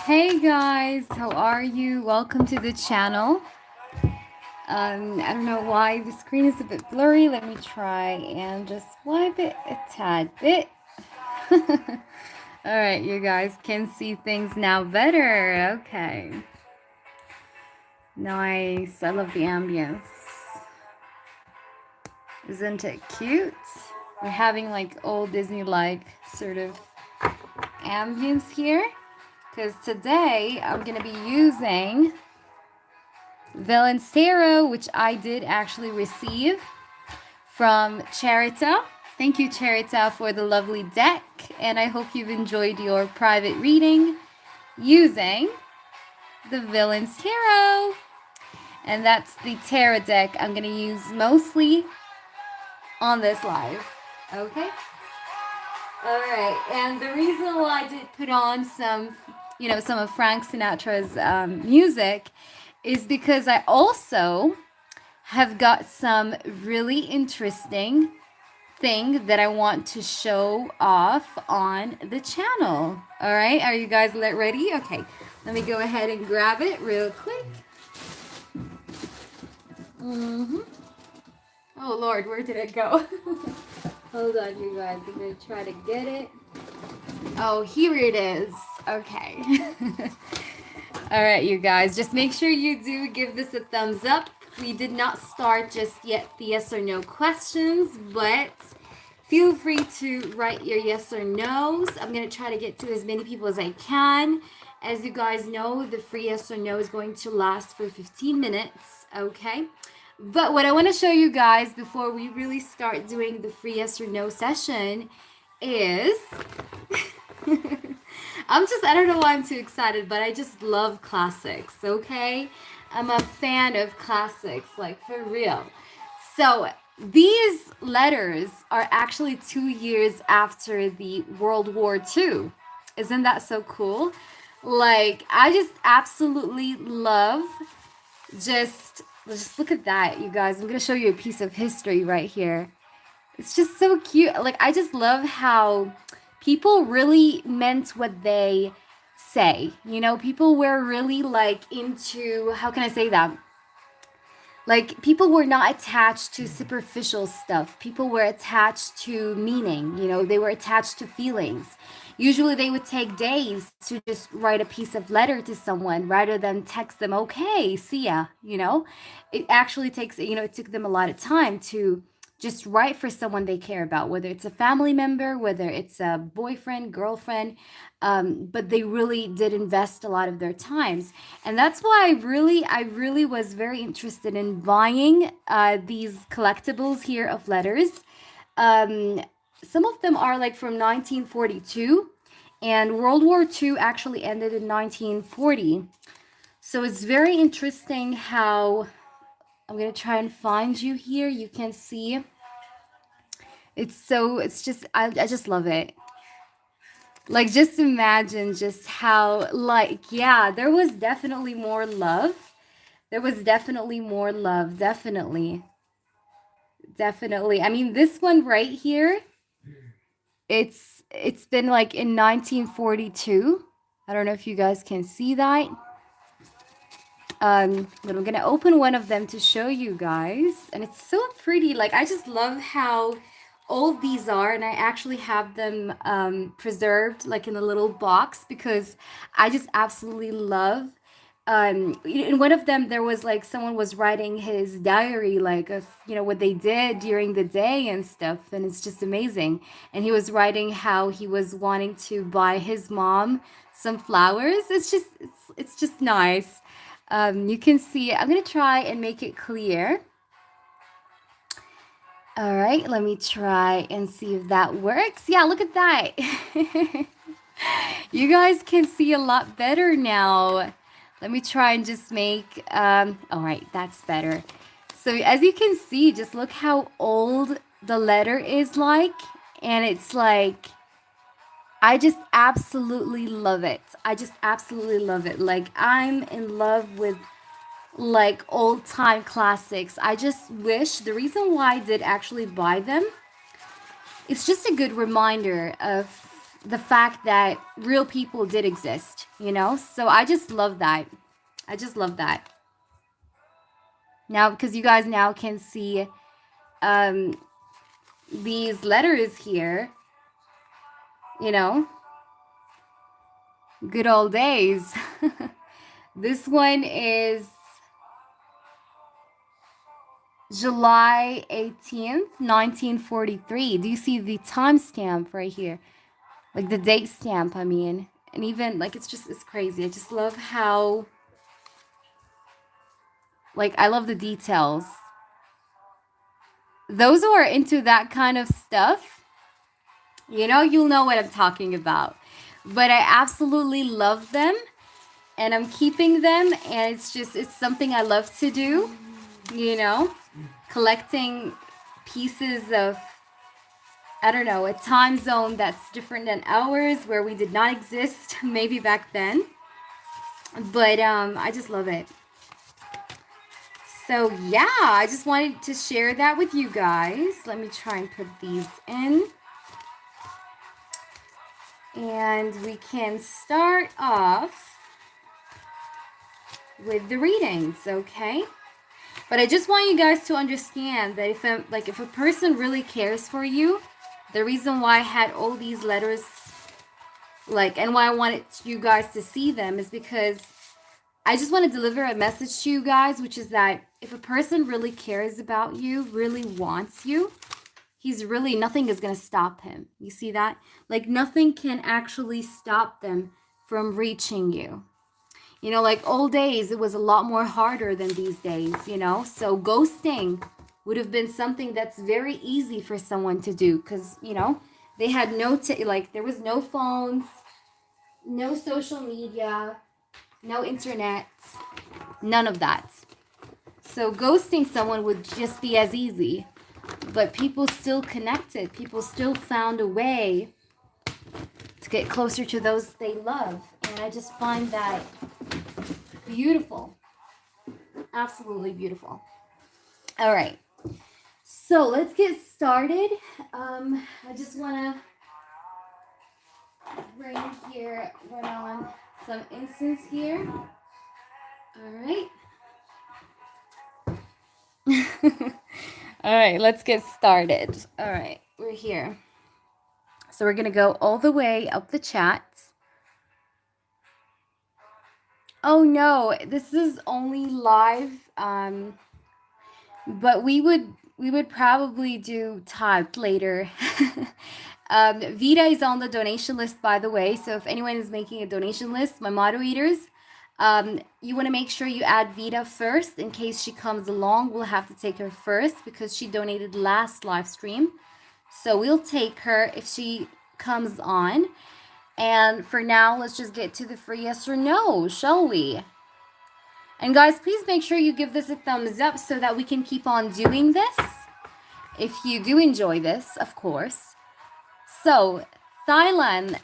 Hey guys, how are you? Welcome to the channel. I don't know why the screen is a bit blurry. Let me try and just wipe it a tad bit. All right, you guys can see things now better. Okay. Nice. I love the ambience. Isn't it cute? We're having like old Disney-like sort of ambience here. Because today I'm going to be using Valencero, which I did actually receive from Charita. Thank you, Charita, for the lovely deck, and I hope you've enjoyed your private reading using the Villain's Tarot. And that's the tarot deck I'm going to use mostly on this live. Okay? All right. And the reason why I did put on some of Frank Sinatra's music is because I also have got some really interesting thing that I want to show off on the channel. All right, are you guys ready? Okay, let me go ahead and grab it real quick. Oh Lord, where did it go? Hold on, you guys. I'm gonna try to get it. Oh, here it is. Okay. All right, you guys, just make sure you do give this a thumbs up. We did not start just yet the yes or no questions, but feel free to write your yes or no's. I'm going to try to get to as many people as I can. As you guys know, the free yes or no is going to last for 15 minutes, okay? But what I want to show you guys before we really start doing the free yes or no session is... I don't know why I'm too excited, but I just love classics, okay? I'm a fan of classics, like for real. So these letters are actually 2 years after the World War II. Isn't that so cool? Like, I just absolutely love just look at that, you guys. I'm going to show you a piece of history right here. It's just so cute. Like, I just love how people really meant what they say. You know, people were really like into, how can I say that? Like, people were not attached to superficial stuff. People were attached to meaning, you know, they were attached to feelings. Usually they would take days to just write a piece of letter to someone rather than text them, okay, see ya, you know? It actually takes, it took them a lot of time to just write for someone they care about, whether it's a family member, whether it's a boyfriend, girlfriend, but they really did invest a lot of their times. And that's why I really was very interested in buying these collectibles here of letters. Some of them are like from 1942, and World War II actually ended in 1940. So it's very interesting how I'm going to try and find you here. You can see it's just I just love it. Like, just imagine just how, like, yeah, there was definitely more love. There was definitely more love. Definitely. Definitely. I mean, this one right here, it's been like in 1942. I don't know if you guys can see that. But I'm gonna open one of them to show you guys, and it's so pretty. Like, I just love how old these are, and I actually have them preserved like in a little box because I just absolutely love. In one of them, there was like someone was writing his diary, like of what they did during the day and stuff, and it's just amazing. And he was writing how he was wanting to buy his mom some flowers. It's just nice. You can see, I'm going to try and make it clear. All right, let me try and see if that works. Yeah, look at that. You guys can see a lot better now. Let me try and just make, all right, that's better. So as you can see, just look how old the letter is like. And it's like, I just absolutely love it. I just absolutely love it. Like, I'm in love with like old time classics. I just wish, the reason why I did actually buy them, it's just a good reminder of the fact that real people did exist, you know? So I just love that. I just love that. Now, because you guys now can see these letters here, you know, good old days. This one is July 18th, 1943. Do you see the timestamp right here? Like the date stamp, I mean. And even, like, it's crazy. I just love how, like, I love the details. Those who are into that kind of stuff, you know, you'll know what I'm talking about. But I absolutely love them. And I'm keeping them. And it's something I love to do, you know. Collecting pieces of, I don't know, a time zone that's different than ours, where we did not exist maybe back then. But I just love it. So yeah, I just wanted to share that with you guys. Let me try and put these in. And we can start off with the readings, okay? But I just want you guys to understand that if a person really cares for you, the reason why I had all these letters, like, and why I wanted you guys to see them is because I just want to deliver a message to you guys, which is that if a person really cares about you, really wants you, nothing is going to stop him. You see that? Like, nothing can actually stop them from reaching you. You know, like old days, it was a lot more harder than these days, you know? So ghosting would have been something that's very easy for someone to do because, you know, they had there was no phones, no social media, no internet, none of that. So ghosting someone would just be as easy. But people still connected. People still found a way to get closer to those they love. And I just find that beautiful. Absolutely beautiful. All right. So let's get started. I just want to bring here, run on some incense here. All right. All right, let's get started. All right, we're here. So we're going to go all the way up the chat. Oh no, this is only live. But we would probably do typed later. Vida is on the donation list, by the way. So if anyone is making a donation list, my moderators, you want to make sure you add Vida first in case she comes along. We'll have to take her first because she donated last live stream. So we'll take her if she comes on. And for now, let's just get to the free yes or no, shall we? And guys, please make sure you give this a thumbs up so that we can keep on doing this. If you do enjoy this, of course. So, Thailand.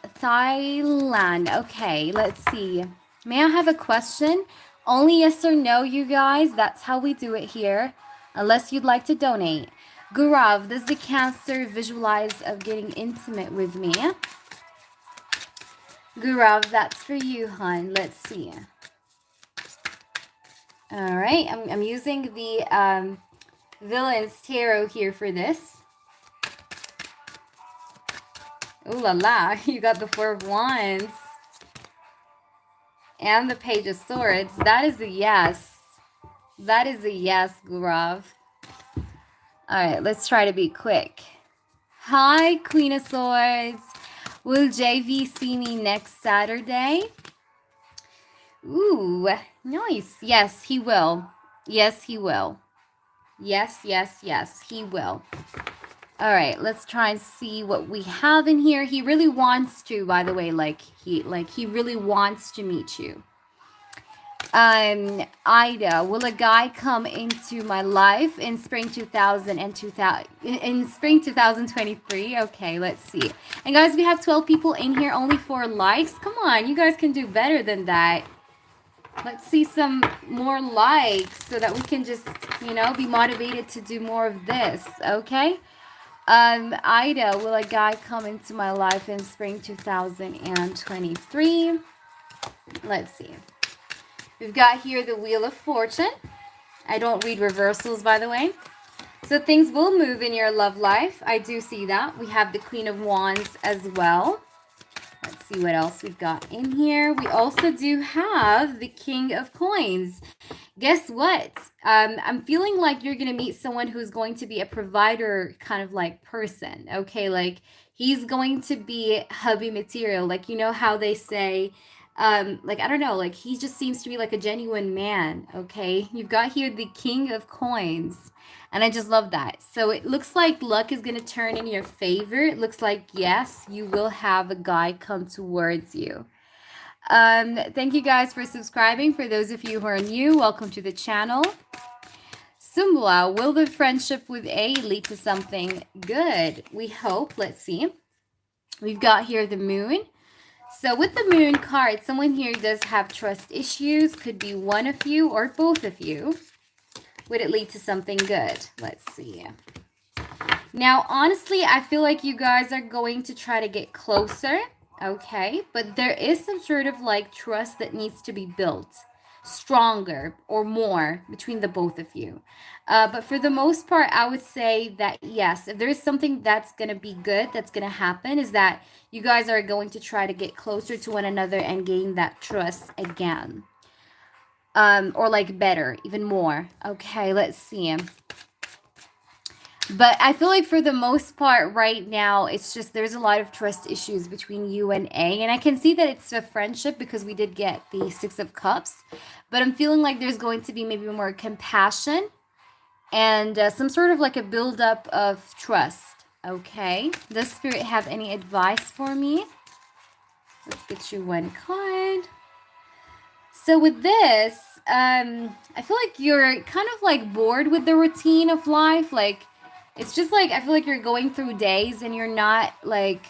Okay, let's see. May I have a question? Only yes or no, you guys. That's how we do it here. Unless you'd like to donate. Gurav, does the Cancer visualize of getting intimate with me? Gurav, that's for you, hon. Let's see. All right, I'm using the Villains Tarot here for this. Ooh la la, you got the Four of Wands. And the Page of Swords. That is a yes. That is a yes, Gurav. All right, let's try to be quick. Hi, Queen of Swords. Will JV see me next Saturday? Ooh, nice. Yes, he will. Yes, he will. Yes, he will. All right, let's try and see what we have in here. He really wants to, by the way, he really wants to meet you. Ida, will a guy come into my life in spring 2023? Okay, let's see. And guys, we have 12 people in here, only 4 likes. Come on, you guys can do better than that. Let's see some more likes so that we can just, you know, be motivated to do more of this, okay? Ida, will a guy come into my life in spring 2023? Let's see. We've got here the Wheel of Fortune. I don't read reversals, by the way. So things will move in your love life. I do see that. We have the Queen of Wands as well. Let's see what else we've got in here. We also do have the King of Coins. Guess what? I'm feeling like you're going to meet someone who's going to be a provider kind of like person. Okay, like he's going to be hubby material. Like, you know how they say, like, I don't know, like he just seems to be like a genuine man. Okay, you've got here the King of Coins. And I just love that. So it looks like luck is going to turn in your favor. It looks like, yes, you will have a guy come towards you. Thank you guys for subscribing. For those of you who are new, welcome to the channel. Sumbula, will the friendship with A lead to something good? We hope. Let's see. We've got here the Moon. So with the Moon card, someone here does have trust issues. Could be one of you or both of you. Would it lead to something good? Let's see. Now, honestly, I feel like you guys are going to try to get closer, okay? But there is some sort of like trust that needs to be built stronger or more between the both of you. But for the most part, I would say that yes, if there is something that's going to be good, that's going to happen, is that you guys are going to try to get closer to one another and gain that trust again. Or like better, even more. Okay, let's see. But I feel like for the most part right now, it's just there's a lot of trust issues between you and A. And I can see that it's a friendship because we did get the Six of Cups. But I'm feeling like there's going to be maybe more compassion and some sort of like a buildup of trust. Okay, does Spirit have any advice for me? Let's get you one card. So with this, I feel like you're kind of like bored with the routine of life. Like, it's just like, I feel like you're going through days and you're not like,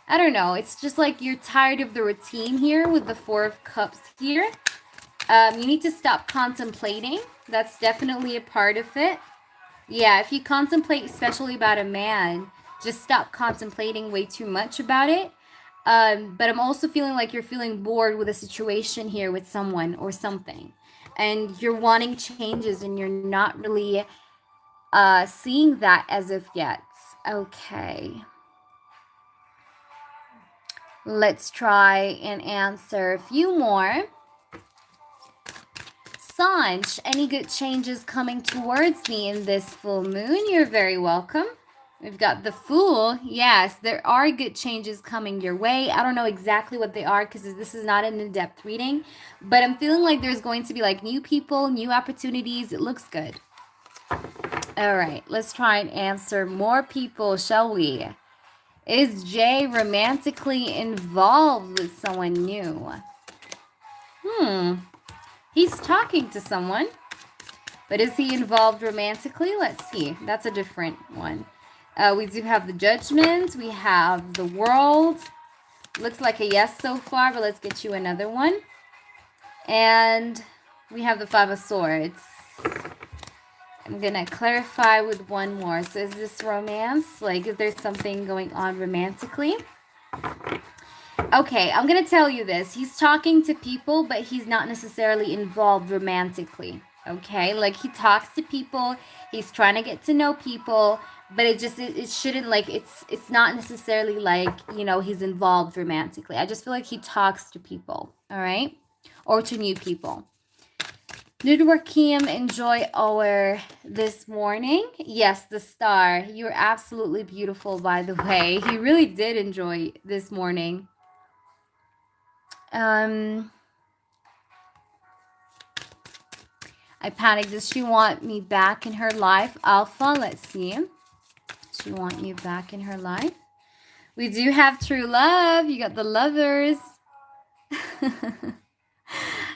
I don't know. It's just like you're tired of the routine here with the Four of Cups here. You need to stop contemplating. That's definitely a part of it. Yeah, if you contemplate, especially about a man, just stop contemplating way too much about it. But I'm also feeling like you're feeling bored with a situation here with someone or something. And you're wanting changes and you're not really seeing that as of yet. Okay. Let's try and answer a few more. Sanj, any good changes coming towards me in this full moon? You're very welcome. We've got the Fool. Yes, there are good changes coming your way. I don't know exactly what they are because this is not an in-depth reading. But I'm feeling like there's going to be like new people, new opportunities. It looks good. All right, let's try and answer more people, shall we? Is Jay romantically involved with someone new? He's talking to someone. But is he involved romantically? Let's see. That's a different one. We do have the Judgment. We have the World. Looks like a yes so far, but let's get you another one. And we have the Five of Swords. I'm going to clarify with one more. So is this romance? Like, is there something going on romantically? Okay, I'm going to tell you this. He's talking to people, but he's not necessarily involved romantically. Okay, like he talks to people. He's trying to get to know people. But it shouldn't, like, it's not necessarily like, you know, he's involved romantically. I just feel like he talks to people, all right? Or to new people. Did Rakim enjoy our this morning? Yes, the star. You're absolutely beautiful, by the way. He really did enjoy this morning. I panicked. Does she want me back in her life? Alpha, let's see. Does she want you back in her life? We do have true love. You got the Lovers.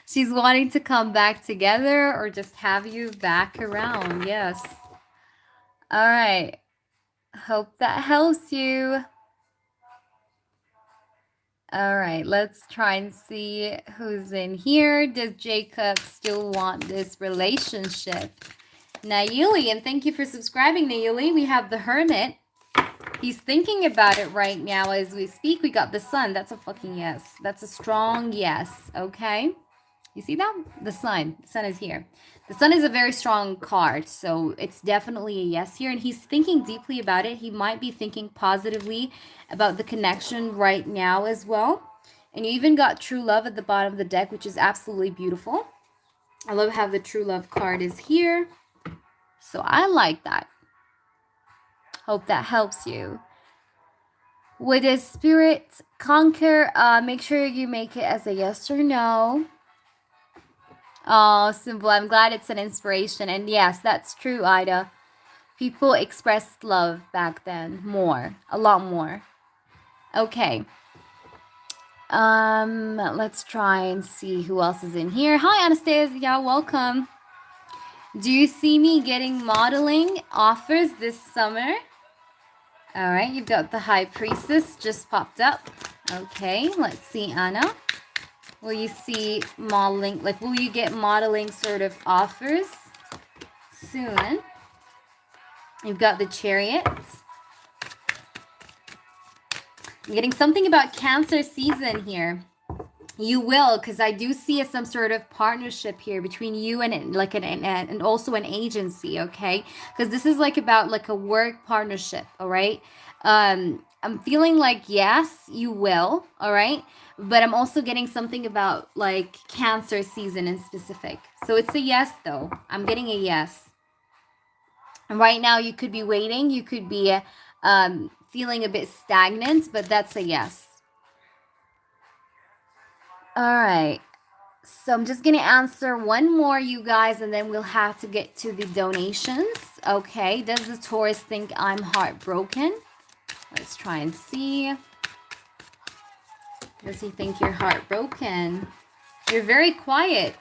She's wanting to come back together or just have you back around. Yes. All right. Hope that helps you. All right. Let's try and see who's in here. Does Jacob still want this relationship? Nayeli, and thank you for subscribing, Nayeli. We have the Hermit. He's thinking about it right now as we speak. We got the sun. That's a fucking yes. That's a strong yes. Okay. You see that? The sun. The sun is here. The sun is a very strong card, so it's definitely a yes here. And he's thinking deeply about it. He might be thinking positively about the connection right now as well. And you even got true love at the bottom of the deck, which is absolutely beautiful. I love how the true love card is here. So I like that. Hope that helps you. Would a spirit conquer? Make sure you make it as a yes or no. Oh, simple. I'm glad it's an inspiration. And yes, that's true, Ida. People expressed love back then more, a lot more. Okay. Let's try and see who else is in here. Hi, Anastasia. Welcome. Do you see me getting modeling offers this summer? All right, you've got the High Priestess just popped up. Okay, let's see, Anna. Will you see modeling, like will you get modeling sort of offers soon? You've got the Chariot. I'm getting something about Cancer season here. You will, because I do see some sort of partnership here between you and like and also an agency, okay? Because this is like about like a work partnership, all right? I'm feeling like yes, you will, all right? But I'm also getting something about like Cancer season in specific. So it's a yes though. I'm getting a yes. And right now you could be waiting, you could be feeling a bit stagnant, but that's a yes. All right, so I'm just going to answer one more, you guys, and then we'll have to get to the donations. Okay, does the Taurus think I'm heartbroken? Let's try and see. Does he think you're heartbroken? You're very quiet.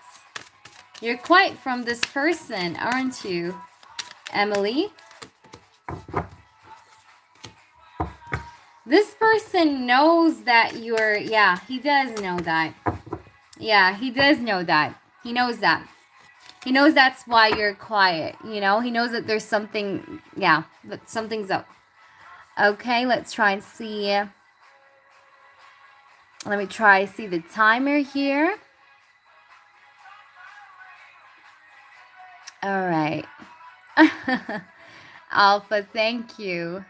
You're quiet from this person, aren't you, Emily? This person knows that you're, yeah, he does know that. Yeah, he does know that. He knows that. He knows that's why you're quiet, you know? He knows that there's something, yeah, that something's up. Okay, let's try and see. Let me try see the timer here. All right. Alpha, thank you.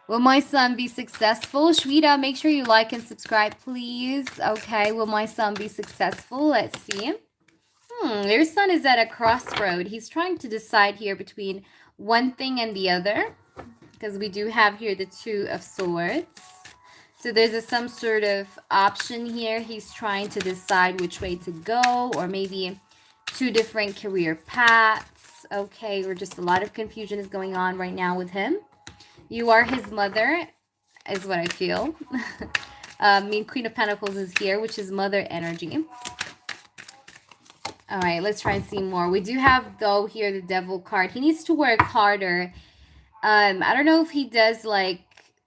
Will my son be successful? Shweta, make sure you like and subscribe, please. Okay, will my son be successful? Let's see. Your son is at a crossroad. He's trying to decide here between one thing and the other, because we do have here the Two of Swords. So there's some sort of option here. He's trying to decide which way to go, or maybe two different career paths. Okay, or just a lot of confusion is going on right now with him. You are his mother, is what I feel. I mean, Queen of Pentacles is here, which is mother energy. All right, let's try and see more. We do have, though, here the Devil card. He needs to work harder. I don't know if he does, like,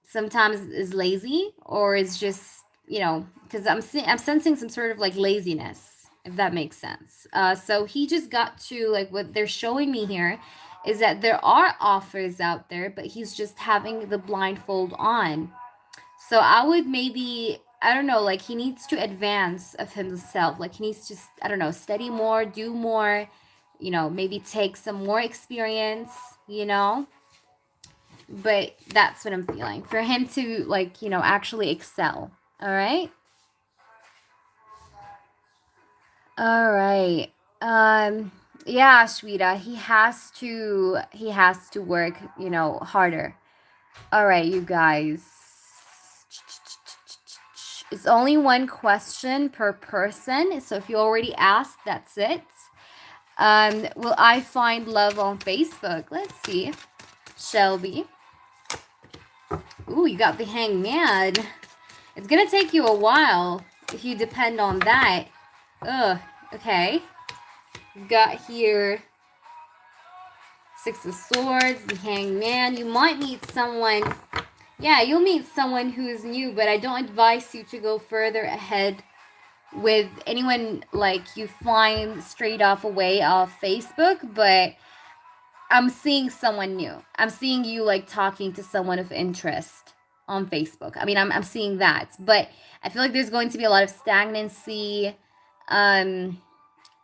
sometimes is lazy, or is just, you know, because I'm sensing some sort of, like, laziness, if that makes sense. So he just got to, like, what they're showing me here is that there are offers out there, but he's just having the blindfold on. So I would maybe, I don't know, like he needs to advance of himself. Like he needs to, I don't know, study more, do more, you know, maybe take some more experience, you know. But that's what I'm feeling. For him to, like, you know, actually excel. All right? All right. Yeah, Shweta, he has to work, you know, harder. All right, you guys. It's only one question per person. So if you already asked, that's it. Will I find love on Facebook? Let's see. Shelby. Ooh, you got the Hangman. It's gonna take you a while if you depend on that. Ugh, okay. We've got here Six of Swords, the Hangman. You might meet someone. Yeah, you'll meet someone who's new, but I don't advise you to go further ahead with anyone like you find straight off away off Facebook. But I'm seeing someone new. I'm seeing you like talking to someone of interest on Facebook. I mean, I'm seeing that, but I feel like there's going to be a lot of stagnancy. Um,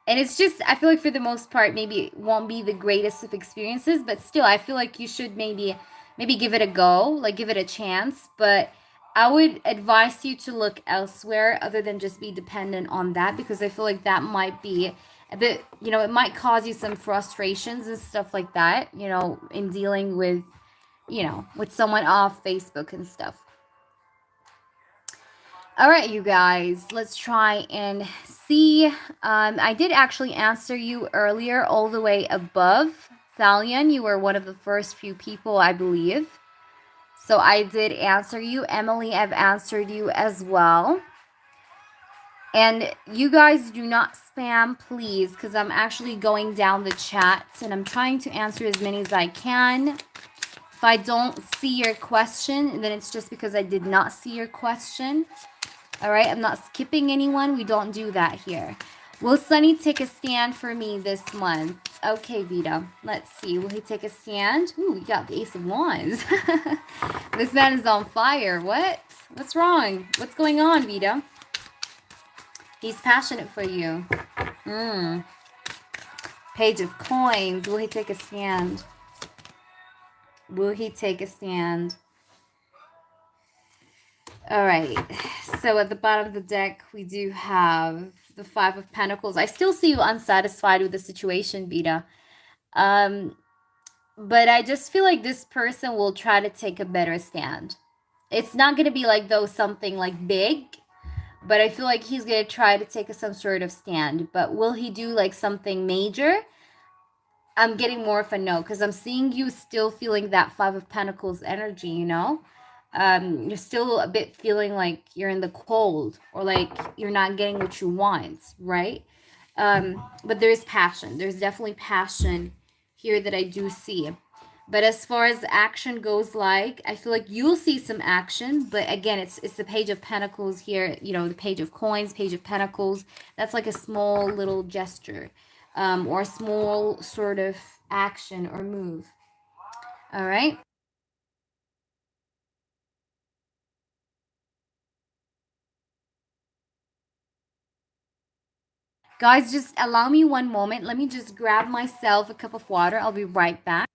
and it's just, I feel like for the most part, maybe it won't be the greatest of experiences, but still, I feel like you should maybe give it a go, like give it a chance. But I would advise you to look elsewhere other than just be dependent on that, because I feel like that might be a bit, it might cause you some frustrations and stuff like that, in dealing with, with someone off Facebook and stuff. All right, you guys, let's try and see. I did actually answer you earlier, all the way above. Thalian, you were one of the first few people, I believe. So I did answer you. Emily, I've answered you as well. And you guys do not spam, please, because I'm actually going down the chats and I'm trying to answer as many as I can. If I don't see your question, then it's just because I did not see your question. All right, I'm not skipping anyone. We don't do that here. Will Sunny take a stand for me this month? Okay, Vita. Let's see. Will he take a stand? Ooh, we got the Ace of Wands. This man is on fire. What? What's wrong? What's going on, Vita? He's passionate for you. Page of Coins. Will he take a stand? Will he take a stand? All right. So at the bottom of the deck, we do have the Five of Pentacles. I still see you unsatisfied with the situation, Vita. But I just feel like this person will try to take a better stand. It's not going to be like, though, something like big, but I feel like he's going to try to take some sort of stand. But will he do like something major? I'm getting more of a no, because I'm seeing you still feeling that Five of Pentacles energy, you're still a bit feeling like you're in the cold, or like you're not getting what you want, right? But there's passion. There's definitely passion here that I do see. But as far as action goes, like, I feel like you'll see some action, but again, it's the Page of Pentacles here, the Page of Coins, Page of Pentacles. That's like a small little gesture, or a small sort of action or move. All right. Guys, just allow me one moment. Let me just grab myself a cup of water. I'll be right back.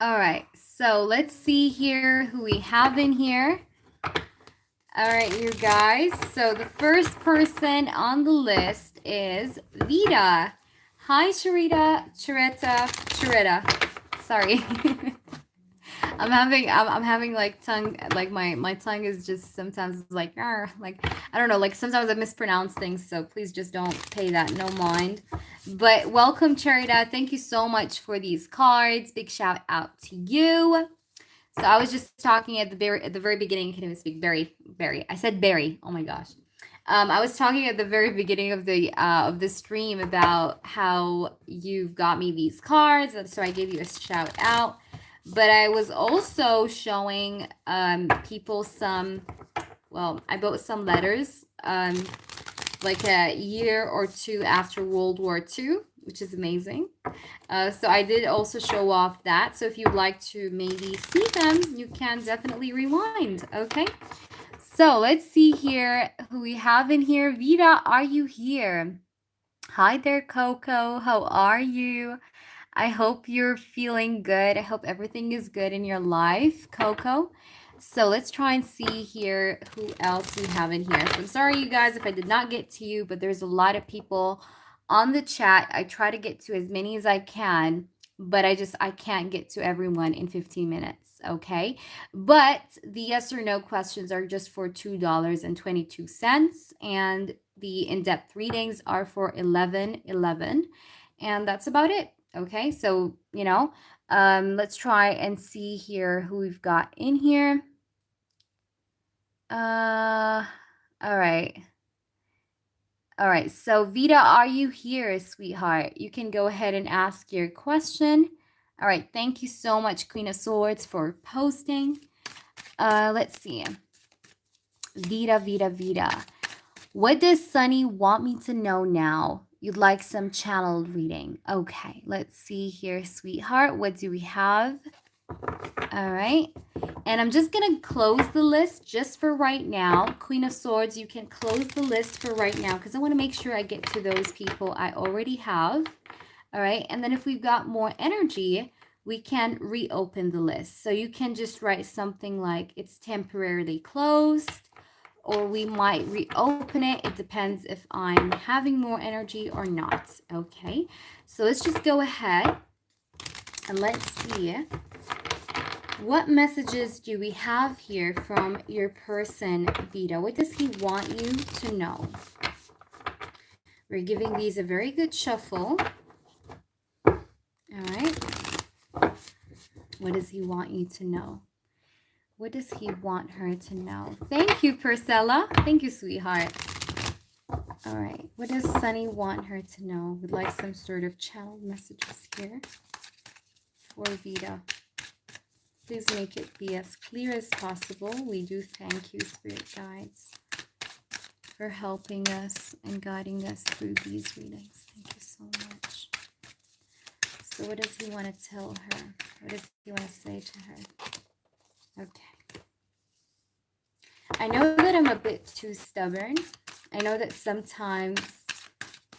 All right, so let's see here who we have in here. All right, you guys. So the first person on the list is Vida. Hi, Charita. Sorry. I'm having like tongue, like my tongue is just sometimes like like I don't know, like sometimes I mispronounce things, so please just don't pay that no mind. But welcome, Charita. Thank you so much for these cards. Big shout out to you. So I was just talking at the very beginning. I can't even speak. Berry. I said berry. Oh my gosh. I was talking at the very beginning of the stream about how you've got me these cards, and so I gave you a shout out. But I was also showing people some. Well, I bought some letters like a year or two after World War II, which is amazing. So I did also show off that. So if you'd like to maybe see them, you can definitely rewind. Okay. So let's see here who we have in here. Vida, are you here? Hi there, Coco. How are you? I hope you're feeling good. I hope everything is good in your life, Coco. So let's try and see here who else we have in here. So I'm sorry, you guys, if I did not get to you, but there's a lot of people on the chat. I try to get to as many as I can, but I can't get to everyone in 15 minutes, okay? But the yes or no questions are just for $2.22, and the in-depth readings are for $11.11, and that's about it. Okay, so let's try and see here who we've got in here. All right. All right, so Vida, are you here, sweetheart? You can go ahead and ask your question. All right, thank you so much, Queen of Swords, for posting. Let's see. Vida. What does Sunny want me to know now? You'd like some channeled reading. Okay, let's see here, sweetheart. What do we have? All right. And I'm just going to close the list just for right now. Queen of Swords, you can close the list for right now because I want to make sure I get to those people I already have. All right. And then if we've got more energy, we can reopen the list. So you can just write something like it's temporarily closed, or we might reopen it. It depends if I'm having more energy or not. Okay. So let's just go ahead and let's see. What messages do we have here from your person, Vida? What does he want you to know? We're giving these a very good shuffle. All right. What does he want you to know? What does he want her to know? Thank you, Priscilla. Thank you, sweetheart. All right. What does Sunny want her to know? We'd like some sort of channeled messages here for Vida. Please make it be as clear as possible. We do thank you, Spirit Guides, for helping us and guiding us through these readings. Thank you so much. So what does he want to tell her? What does he want to say to her? Okay. I know that I'm a bit too stubborn. I know that sometimes,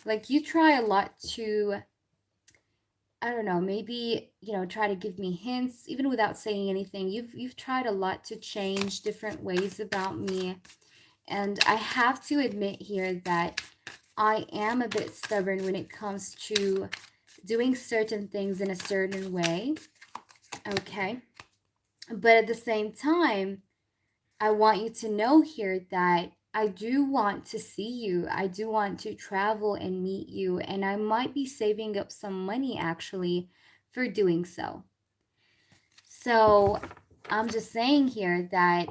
like, you try a lot to, I don't know, maybe, try to give me hints, even without saying anything. You've tried a lot to change different ways about me. And I have to admit here that I am a bit stubborn when it comes to doing certain things in a certain way. Okay. But at the same time, I want you to know here that I do want to see you. I do want to travel and meet you. And I might be saving up some money actually for doing so. So I'm just saying here that,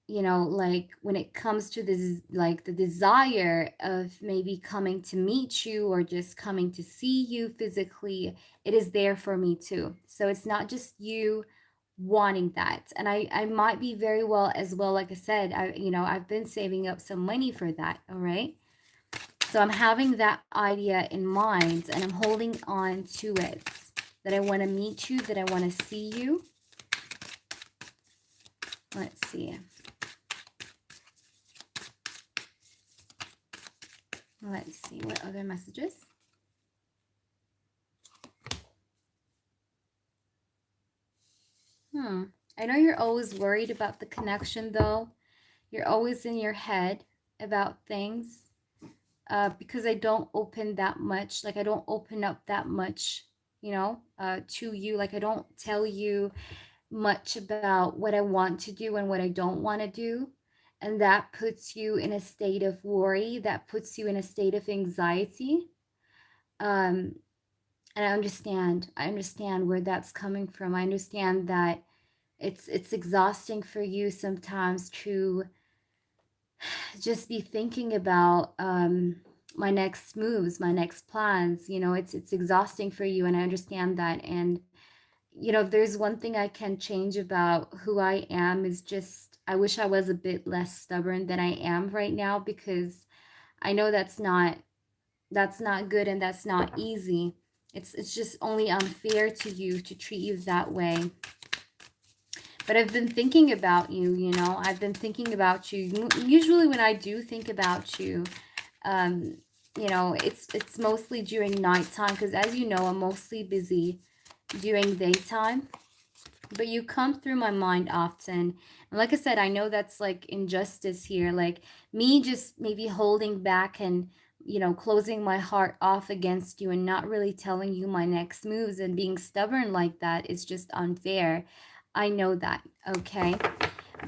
like when it comes to this, like the desire of maybe coming to meet you or just coming to see you physically, it is there for me too. So it's not just you wanting that. And I might be very well as well. Like I said, I've been saving up some money for that. All right. So I'm having that idea in mind and I'm holding on to it, that I want to meet you, that I want to see you. Let's see. Let's see what other messages. I know you're always worried about the connection, though. You're always in your head about things, because I don't open that much. Like, I don't open up that much, to you. Like, I don't tell you much about what I want to do and what I don't want to do. And that puts you in a state of worry, that puts you in a state of anxiety. Um, and I understand where that's coming from. I understand that it's exhausting for you sometimes to just be thinking about my next moves, my next plans. It's exhausting for you, and I understand that. And if there's one thing I can change about who I am, is just I wish I was a bit less stubborn than I am right now, because I know that's not good, and that's not easy. It's just only unfair to you to treat you that way. But I've been thinking about you, I've been thinking about you. Usually when I do think about you, um, it's mostly during nighttime, because as you know, I'm mostly busy during daytime. But you come through my mind often. And like I said, I know that's like injustice here. Like, me just maybe holding back and, closing my heart off against you and not really telling you my next moves and being stubborn like that is just unfair. I know that, okay?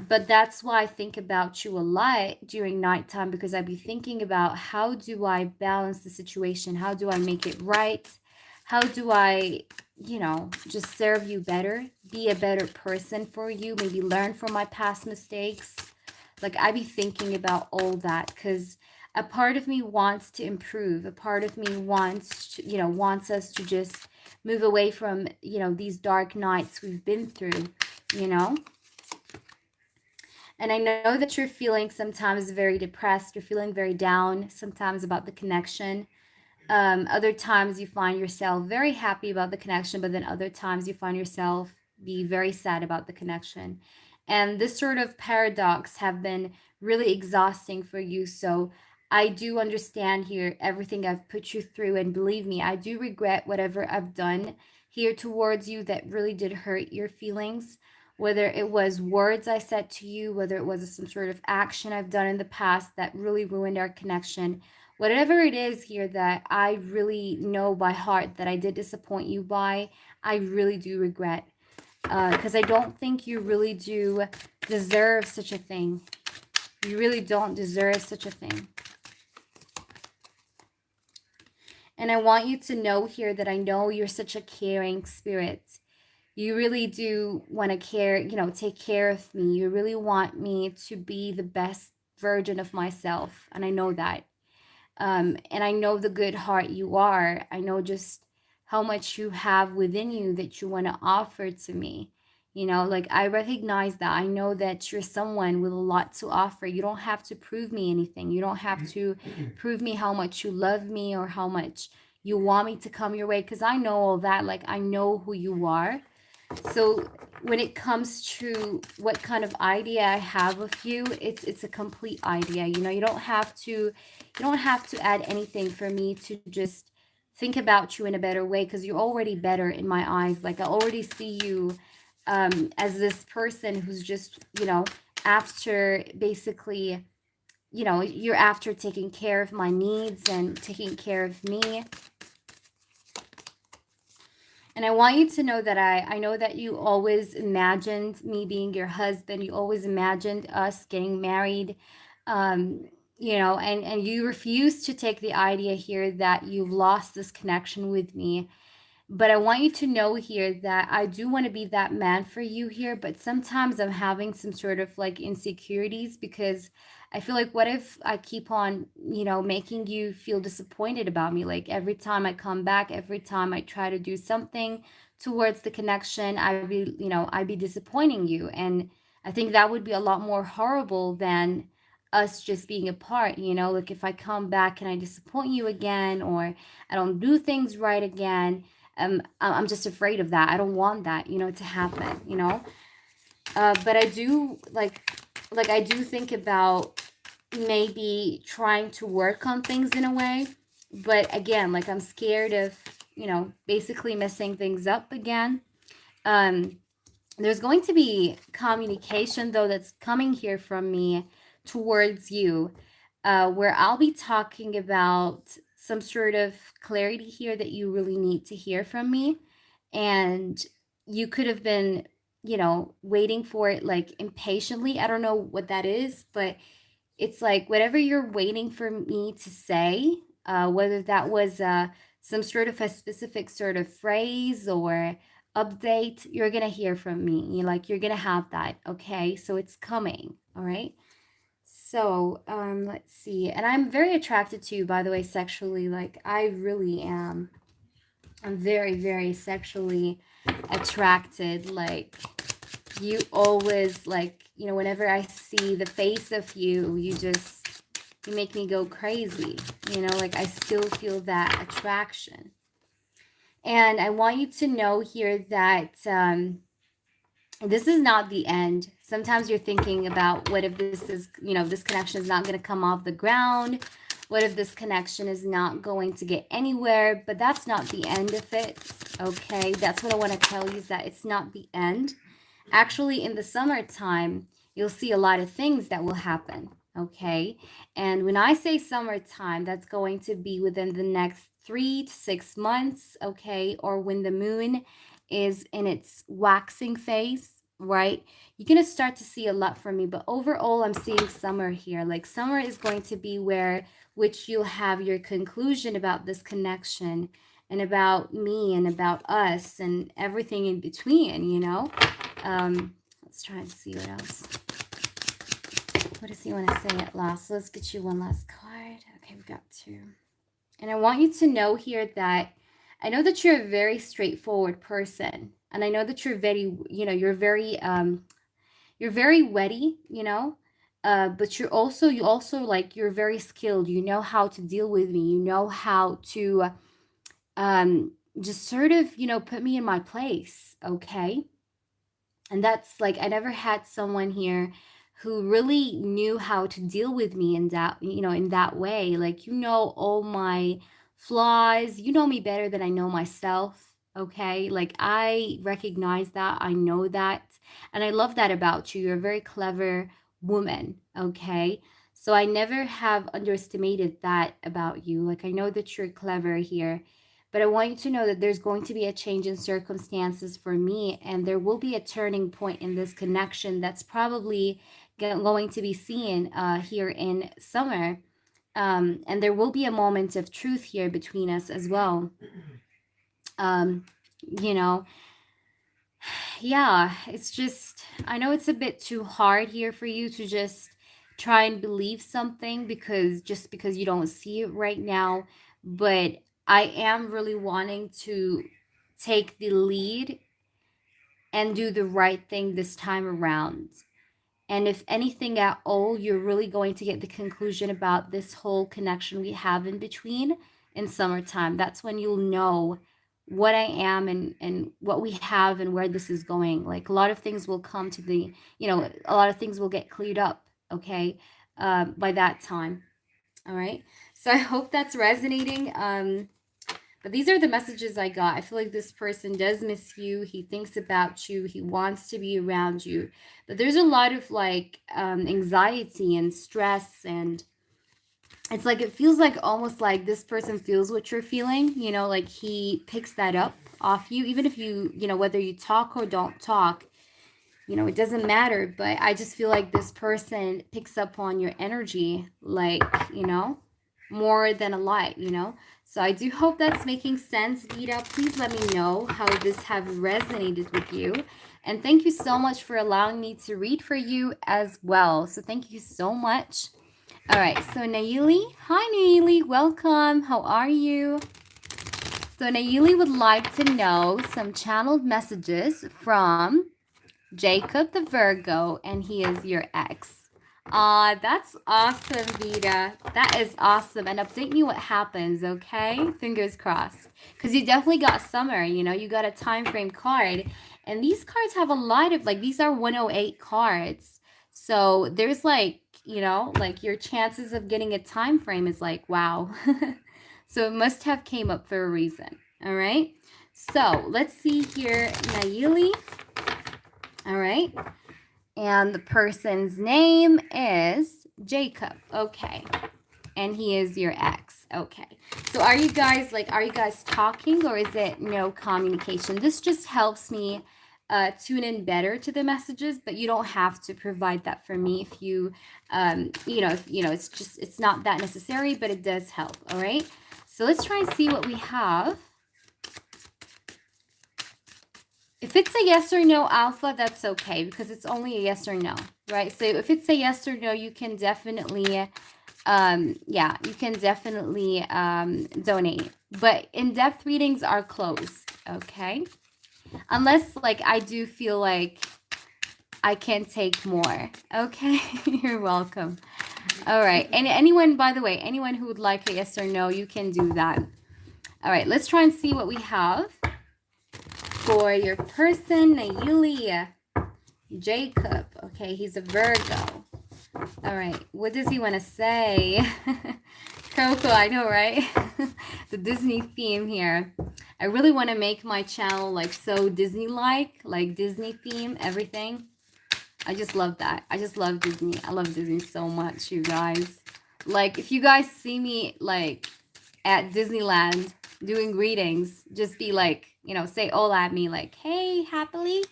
But that's why I think about you a lot during nighttime, because I be thinking about, how do I balance the situation? How do I make it right? How do I, just serve you better, be a better person for you, maybe learn from my past mistakes? Like, I be thinking about all that, because a part of me wants to improve. A part of me wants to, wants us to just move away from, these dark nights we've been through, you know? And I know that you're feeling sometimes very depressed. You're feeling very down sometimes about the connection. Other times you find yourself very happy about the connection, but then other times you find yourself be very sad about the connection. And this sort of paradox have been really exhausting for you. So I do understand here everything I've put you through. And believe me, I do regret whatever I've done here towards you that really did hurt your feelings. Whether it was words I said to you, whether it was some sort of action I've done in the past that really ruined our connection, whatever it is here that I really know by heart that I did disappoint you by, I really do regret. Because I don't think you really do deserve such a thing. You really don't deserve such a thing. And I want you to know here that I know you're such a caring spirit. You really do want to care, take care of me. You really want me to be the best version of myself. And I know that. And I know the good heart you are. I know just how much you have within you that you want to offer to me. Like, I recognize that. I know that you're someone with a lot to offer. You don't have to prove me anything. You don't have to prove me how much you love me or how much you want me to come your way, because I know all that. Like, I know who you are. So when it comes to what kind of idea I have of you, it's a complete idea. You don't have to add anything for me to just think about you in a better way, because you're already better in my eyes. Like, I already see you as this person who's just, after basically, you're after taking care of my needs and taking care of me. And I want you to know that I know that you always imagined me being your husband. You always imagined us getting married. And you refuse to take the idea here that you've lost this connection with me. But I want you to know here that I do want to be that man for you here, but sometimes I'm having some sort of like insecurities, because I feel like, what if I keep on, making you feel disappointed about me? Like, every time I come back, every time I try to do something towards the connection, I'd be disappointing you. And I think that would be a lot more horrible than us just being apart. Like, if I come back and I disappoint you again, or I don't do things right again, I'm just afraid of that. I don't want that, to happen, but I do like I do think about maybe trying to work on things in a way. But again, like, I'm scared of, basically messing things up again. Um, There's going to be communication, though, that's coming here from me towards you, where I'll be talking about some sort of clarity here that you really need to hear from me. And you could have been, waiting for it like impatiently. I don't know what that is, but it's like whatever you're waiting for me to say, whether that was some sort of a specific sort of phrase or update, you're gonna hear from me. You're gonna have that, okay? So it's coming, all right? So let's see. And I'm very attracted to you, by the way, sexually. Like, I really am. I'm very, very sexually attracted. Like, you always, like, whenever I see the face of you, you make me go crazy. Like, I still feel that attraction. And I want you to know here that this is not the end. Sometimes you're thinking about, what if this connection is not going to come off the ground? What if this connection is not going to get anywhere? But that's not the end of it, okay? That's what I want to tell you, is that it's not the end. Actually, in the summertime, you'll see a lot of things that will happen, okay? And when I say summertime, that's going to be within the next 3 to 6 months, okay? Or when the moon is in its waxing phase, right? You're going to start to see a lot from me. But overall, I'm seeing summer here. Like, summer is going to be which you'll have your conclusion about this connection and about me and about us and everything in between. Let's try and see what else. What does he want to say at last? Let's get you one last card. Okay, we've got two. And I want you to know here that I know that you're a very straightforward person. And I know that you're very, you're very witty, but you also like, you're very skilled. You know how to deal with me. You know how to just sort of, put me in my place, okay? And that's like, I never had someone here who really knew how to deal with me in that way. Like, all my flaws. You know me better than I know myself, okay? Like, I recognize that. I know that. And I love that about you. You're a very clever woman, okay? So I never have underestimated that about you. Like, I know that you're clever here. But I want you to know that there's going to be a change in circumstances for me, and there will be a turning point in this connection that's probably going to be seen here in summer. And there will be a moment of truth here between us as well. You know, yeah, it's just, I know it's a bit too hard here for you to just try and believe something because you don't see it right now. But I am really wanting to take the lead and do the right thing this time around. And if anything at all, you're really going to get the conclusion about this whole connection we have in between in summertime. That's when you'll know what I am and what we have and where this is going. Like, a lot of things will come to a lot of things will get cleared up, okay, by that time. All right. So I hope that's resonating. But these are the messages I got. I feel like this person does miss you. He thinks about you. He wants to be around you. But there's a lot of like anxiety and stress. And it's like, it feels like almost like this person feels what you're feeling. Like, he picks that up off you. Even if whether you talk or don't talk, it doesn't matter. But I just feel like this person picks up on your energy, like, more than a lot. So I do hope that's making sense, Vita. Please let me know how this have resonated with you. And thank you so much for allowing me to read for you as well. So thank you so much. All right, so Naili. Hi, Naili. Welcome. How are you? So Naili would like to know some channeled messages from Jacob the Virgo, and he is your ex. That's awesome, Vita. That is awesome. And update me what happens, okay? Fingers crossed. Because you definitely got summer, you got a time frame card. And these cards have a lot of, like, these are 108 cards. So there's like, like, your chances of getting a time frame is like, wow. So it must have came up for a reason, all right? So let's see here, Naili. All right. And the person's name is Jacob. Okay. And he is your ex. Okay. So are you guys talking, or is it no communication? This just helps me tune in better to the messages, but you don't have to provide that for me if you it's not that necessary, but it does help. All right. So let's try and see what we have. If it's a yes or no alpha, that's okay, because it's only a yes or no, right? So if it's a yes or no, you can definitely donate. But in-depth readings are closed, okay? Unless like I do feel like I can take more. Okay. You're welcome. All right. And anyone, by the way, anyone who would like a yes or no, you can do that. All right, let's try and see what we have for your person, Nayeli. Jacob. Okay, he's a Virgo. All right, what does he want to say? Coco, I know, right? The Disney theme here. I really want to make my channel like so Disney-like, like Disney theme, everything. I just love that. I just love Disney. I love Disney so much, you guys. Like, if you guys see me like at Disneyland doing readings, just be like, say hola at me, like, hey, happily.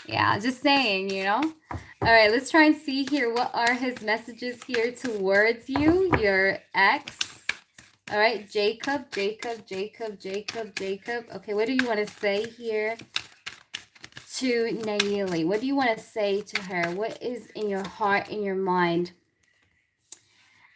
Yeah, just saying, All right, let's try and see here. What are his messages here towards you, your ex? All right, Jacob. Okay, what do you want to say here to Nayeli? What do you want to say to her? What is in your heart, in your mind?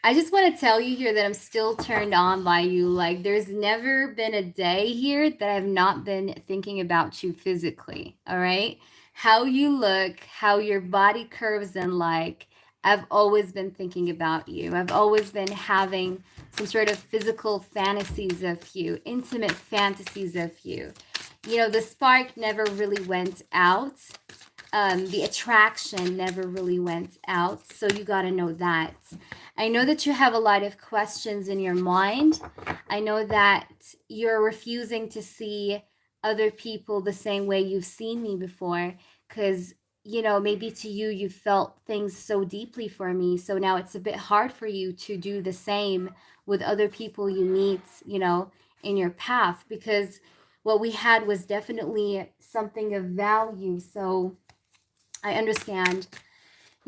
I just want to tell you here that I'm still turned on by you. Like, there's never been a day here that I've not been thinking about you physically. All right. How you look, how your body curves, and like, I've always been thinking about you. I've always been having some sort of physical fantasies of you, intimate fantasies of you. The spark never really went out. The attraction never really went out. So you got to know that. I know that you have a lot of questions in your mind. I know that you're refusing to see other people the same way you've seen me before, because, maybe to you, you felt things so deeply for me. So now it's a bit hard for you to do the same with other people you meet, in your path, because what we had was definitely something of value. So I understand,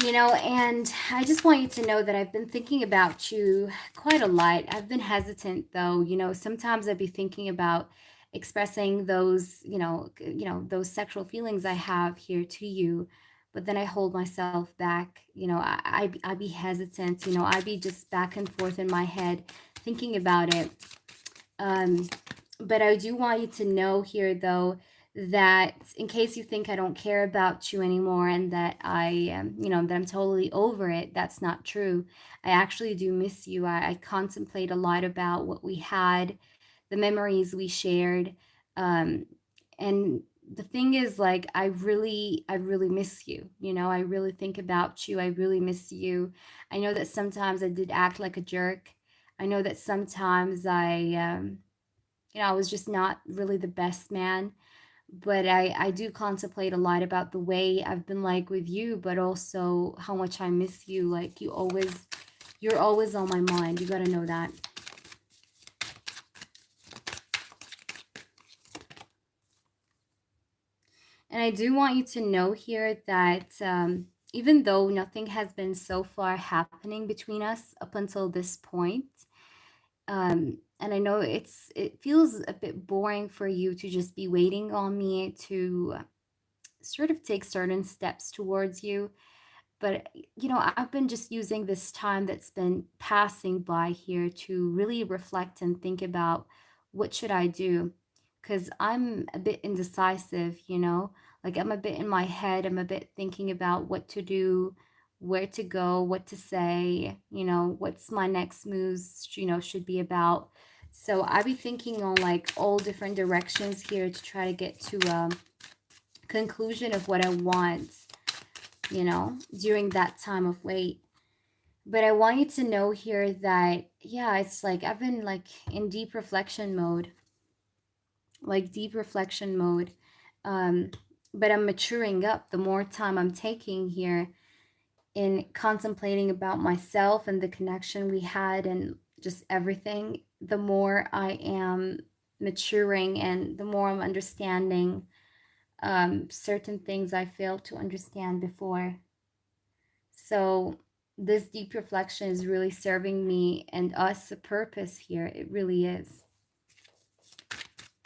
and I just want you to know that I've been thinking about you quite a lot. I've been hesitant though, sometimes I'd be thinking about expressing those, those sexual feelings I have here to you, but then I hold myself back. I'd be hesitant, I'd be just back and forth in my head thinking about it. But I do want you to know here, though, that in case you think I don't care about you anymore and that I am, that I'm totally over it, that's not true. I actually do miss you. I contemplate a lot about what we had, the memories we shared. Um, and the thing is, like, I really miss you. I really think about you. I really miss you. I know that sometimes I did act like a jerk. I know that sometimes I was just not really the best man. But I do contemplate a lot about the way I've been like with you, but also how much I miss you. Like, you're always on my mind. You got to know that. And I do want you to know here that even though nothing has been so far happening between us up until this point, and I know it feels a bit boring for you to just be waiting on me to sort of take certain steps towards you. But I've been just using this time that's been passing by here to really reflect and think about what should I do, because I'm a bit indecisive. Like, I'm a bit in my head. I'm a bit thinking about what to do, where to go, what to say, what's my next moves, should be about. So I be thinking on like all different directions here to try to get to a conclusion of what I want, during that time of wait. But I want you to know here that, yeah, it's like I've been like in deep reflection mode, like deep reflection mode. Um, but I'm maturing up the more time I'm taking here in contemplating about myself and the connection we had and just everything. The more I am maturing and the more I'm understanding certain things I failed to understand before. So this deep reflection is really serving me and us a purpose here. It really is.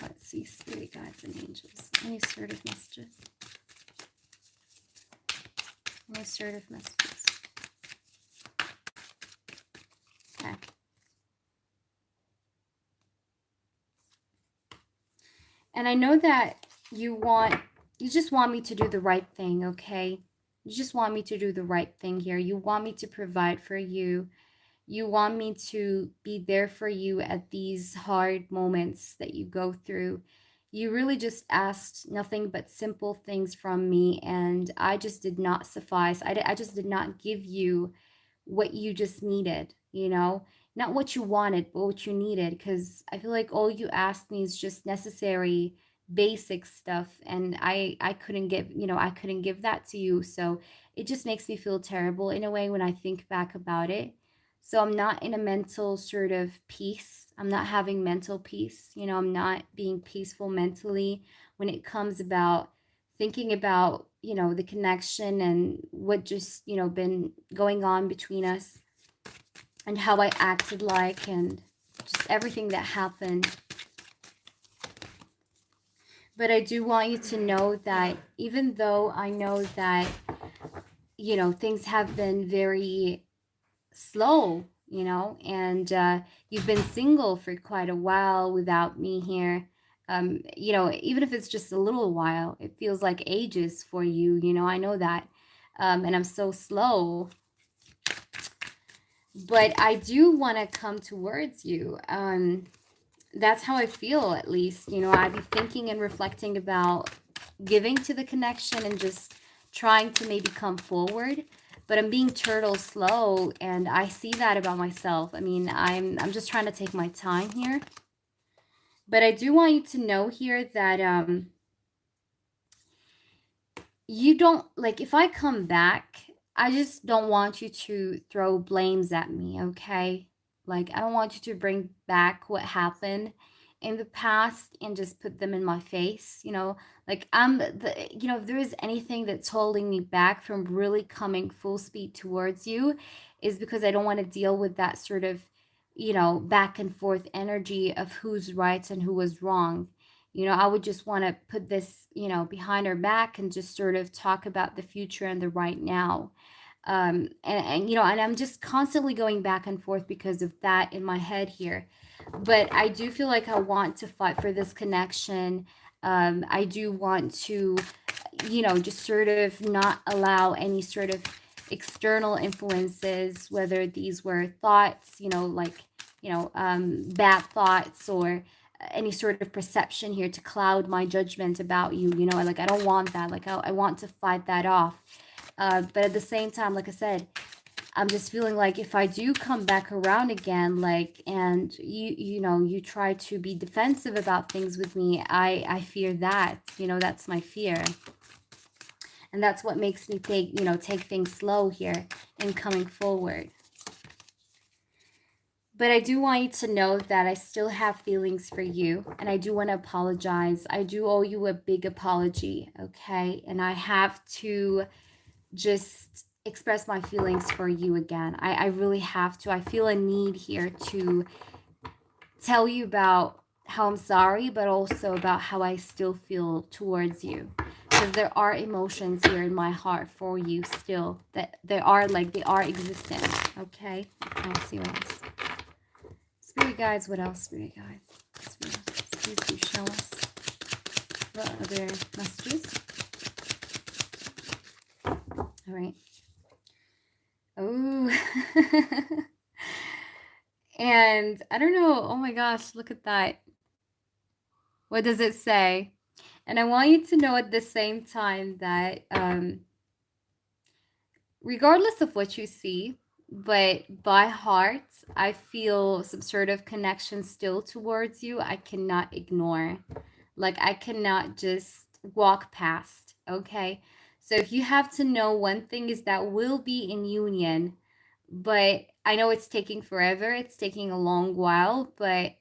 Let's see, spirit guides and angels. Any assertive messages? Any assertive messages? Okay. And I know that you just want me to do the right thing, okay? You just want me to do the right thing here. You want me to provide for you. You want me to be there for you at these hard moments that you go through. You really just asked nothing but simple things from me, and I just did not suffice. I just did not give you what you just needed, you know? Not what you wanted, but what you needed, because I feel like all you asked me is just necessary basic stuff, and I couldn't give, I couldn't give that to you. So it just makes me feel terrible in a way when I think back about it. So I'm not in a mental sort of peace. I'm not having mental peace. I'm not being peaceful mentally when it comes about thinking about, the connection and what just, been going on between us and how I acted like and just everything that happened. But I do want you to know that even though I know that, things have been very slow, and you've been single for quite a while without me here. Even if it's just a little while, it feels like ages for you, I know that. And I'm so slow. But I do want to come towards you. That's how I feel, at least. I'd be thinking and reflecting about giving to the connection and just trying to maybe come forward. But I'm being turtle slow, and I see that about myself. I mean, I'm just trying to take my time here. But I do want you to know here that you don't, like, if I come back, I just don't want you to throw blames at me, okay? Like, I don't want you to bring back what happened in the past and just put them in my face, like if there is anything that's holding me back from really coming full speed towards you, is because I don't want to deal with that sort of, back and forth energy of who's right and who was wrong. I would just want to put this, behind our back and just sort of talk about the future and the right now. And I'm just constantly going back and forth because of that in my head here. But I do feel like I want to fight for this connection. I do want to, just sort of not allow any sort of external influences, whether these were thoughts, bad thoughts or any sort of perception here to cloud my judgment about you. Like, I don't want that. Like, I want to fight that off. But at the same time, like I said, I'm just feeling like if I do come back around again, like, and you try to be defensive about things with me, I fear that, that's my fear. And that's what makes me take things slow here and coming forward. But I do want you to know that I still have feelings for you, and I do want to apologize. I do owe you a big apology, okay? And I have to just express my feelings for you again. I really have to. I feel a need here to tell you about how I'm sorry, but also about how I still feel towards you. Because there are emotions here in my heart for you still, that they are existent, okay? Let's see what else. Spirit guides, what else, spirit guides? Please do show us. What other messages? All right. Oh. And I don't know. Oh my gosh, look at that. What does it say? And I want you to know at the same time that regardless of what you see, but by heart, I feel some sort of connection still towards you. I cannot ignore. Like, I cannot just walk past, Okay. So if you have to know, one thing is that we'll be in union, but I know it's taking forever. It's taking a long while, but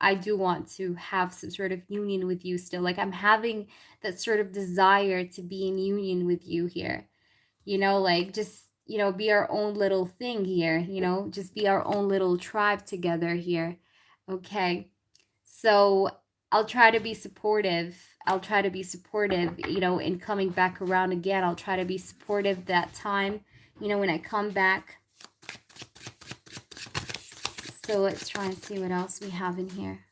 I do want to have some sort of union with you still. Like I'm having that sort of desire to be in union with you here. Like just, be our own little thing here, just be our own little tribe together here. Okay. So I'll try to be supportive. I'll try to be supportive, in coming back around again. I'll try to be supportive that time, when I come back. So let's try and see what else we have in here.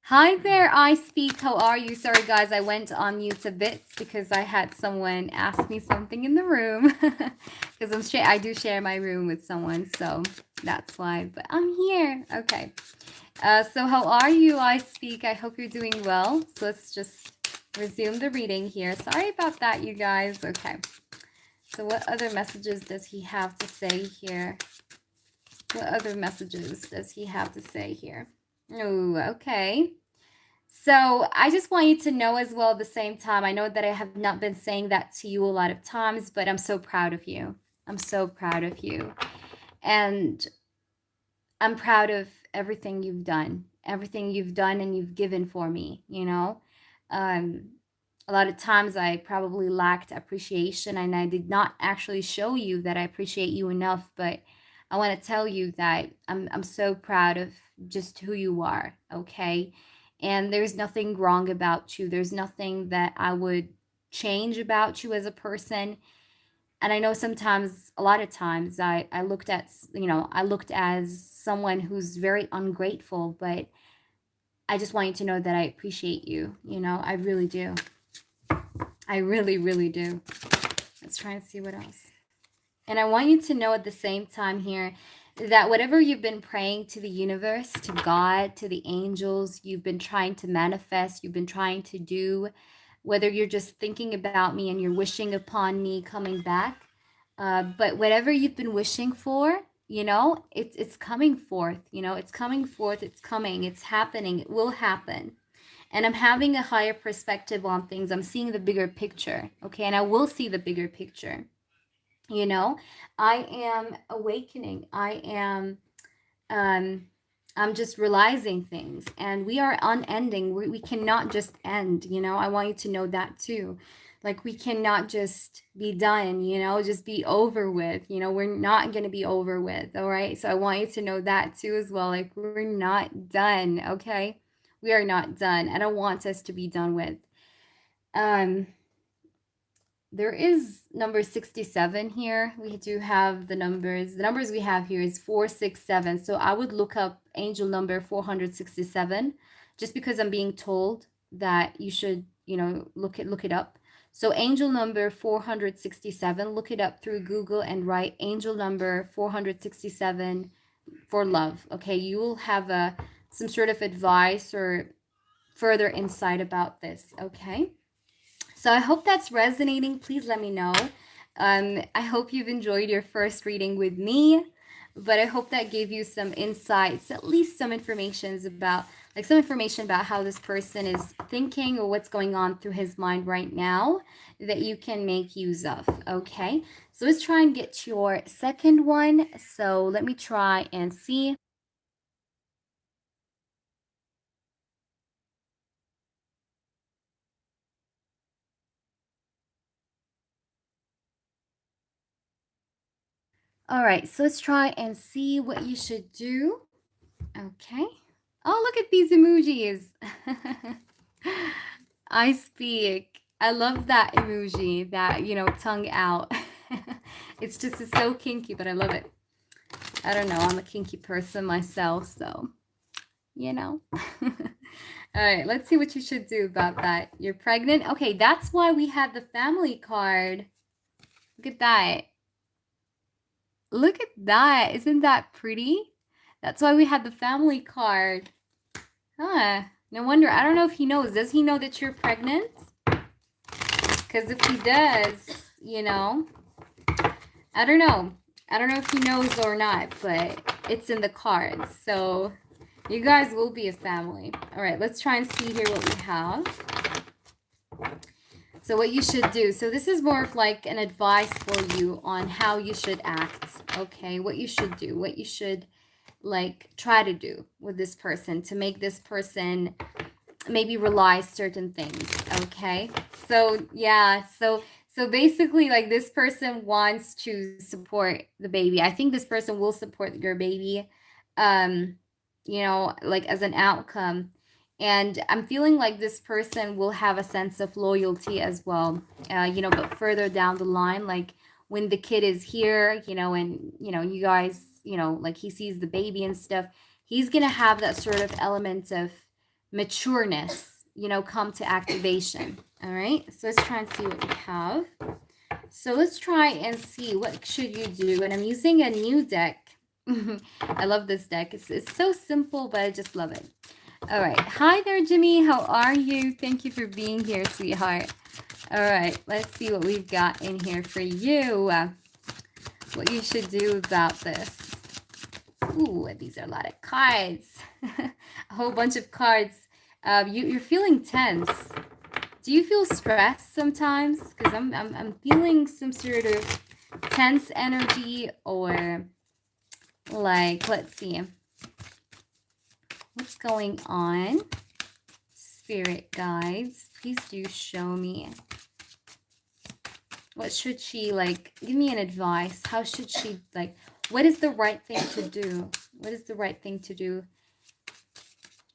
Hi there, I speak. How are you? Sorry, guys, I went on mute a bit because I had someone ask me something in the room. Because I do share my room with someone, so that's why. But I'm here. Okay. So how are you? I speak. I hope you're doing well. So let's just resume the reading here. Sorry about that, you guys. Okay. So what other messages does he have to say here? What other messages does he have to say here? Oh, okay. So I just want you to know as well at the same time, I know that I have not been saying that to you a lot of times, but I'm so proud of you. I'm so proud of you. And I'm proud of everything you've done and you've given for me. Um, a lot of times I probably lacked appreciation and I did not actually show you that I appreciate you enough, but I want to tell you that I'm so proud of just who you are, okay? And there's nothing wrong about you. There's nothing that I would change about you as a person. And I know sometimes, a lot of times, I looked at, I looked as someone who's very ungrateful, but I just want you to know that I appreciate you. I really do. I really, really do. Let's try and see what else. And I want you to know at the same time here that whatever you've been praying to the universe, to God, to the angels, you've been trying to manifest, you've been trying to do, whether you're just thinking about me and you're wishing upon me coming back, but whatever you've been wishing for, it's coming forth. It's coming forth. It's coming. It's happening. It will happen. And I'm having a higher perspective on things. I'm seeing the bigger picture. Okay, and I will see the bigger picture. You know, I am awakening. Um, I'm just realizing things, and we are unending. We cannot just end. I want you to know that too. Like we cannot just be done. Just be over with. We're not gonna be over with. All right. So I want you to know that too as well. Like we're not done. Okay, we are not done. I don't want us to be done with. Um, there is number 67 here. We do have the numbers. The numbers we have here is 467. So I would look up angel number 467 just because I'm being told that you should, look it up. So angel number 467, look it up through Google and write angel number 467 for love. Okay, you will have some sort of advice or further insight about this. Okay. So I hope that's resonating. Please let me know. I hope you've enjoyed your first reading with me, but I hope that gave you some insights, at least some information about how this person is thinking or what's going on through his mind right now that you can make use of. Okay, so let's try and get your second one. So let me try and see. All right, so let's try and see what you should do. Okay. Oh, look at these emojis. I speak. I love that emoji, that, tongue out. It's so kinky, but I love it. I don't know. I'm a kinky person myself, so, you know. All right, let's see what you should do about that. You're pregnant? Okay, that's why we had the family card. Look at that. Look at that. Isn't that pretty? That's why we had the family card. Huh. No wonder. I don't know if he knows. Does he know that you're pregnant? Because if he does, I don't know. I don't know if he knows or not, but it's in the cards. So you guys will be a family. All right, let's try and see here what we have. So what you should do. So this is more of like an advice for you on how you should act. Okay, what you should do. What you should like try to do with this person to make this person maybe realize certain things. Okay, so yeah, so basically, like, this person wants to support the baby. I think this person will support your baby, like as an outcome. And I'm feeling like this person will have a sense of loyalty as well, but further down the line, like when the kid is here, and, you guys, like he sees the baby and stuff, he's going to have that sort of element of matureness, come to activation. All right, so let's try and see what we have. So let's try and see what should you do. And I'm using a new deck. I love this deck. It's so simple, but I just love it. All right. Hi there, Jimmy. How are you? Thank you for being here, sweetheart. All right. Let's see what we've got in here for you. What you should do about this. Ooh, these are a lot of cards. A whole bunch of cards. You're feeling tense. Do you feel stressed sometimes? Because I'm feeling some sort of tense energy, or like, let's see. What's going on? Spirit guides, please do show me. What should she, like, give me an advice. How should she, like, what is the right thing to do? What is the right thing to do?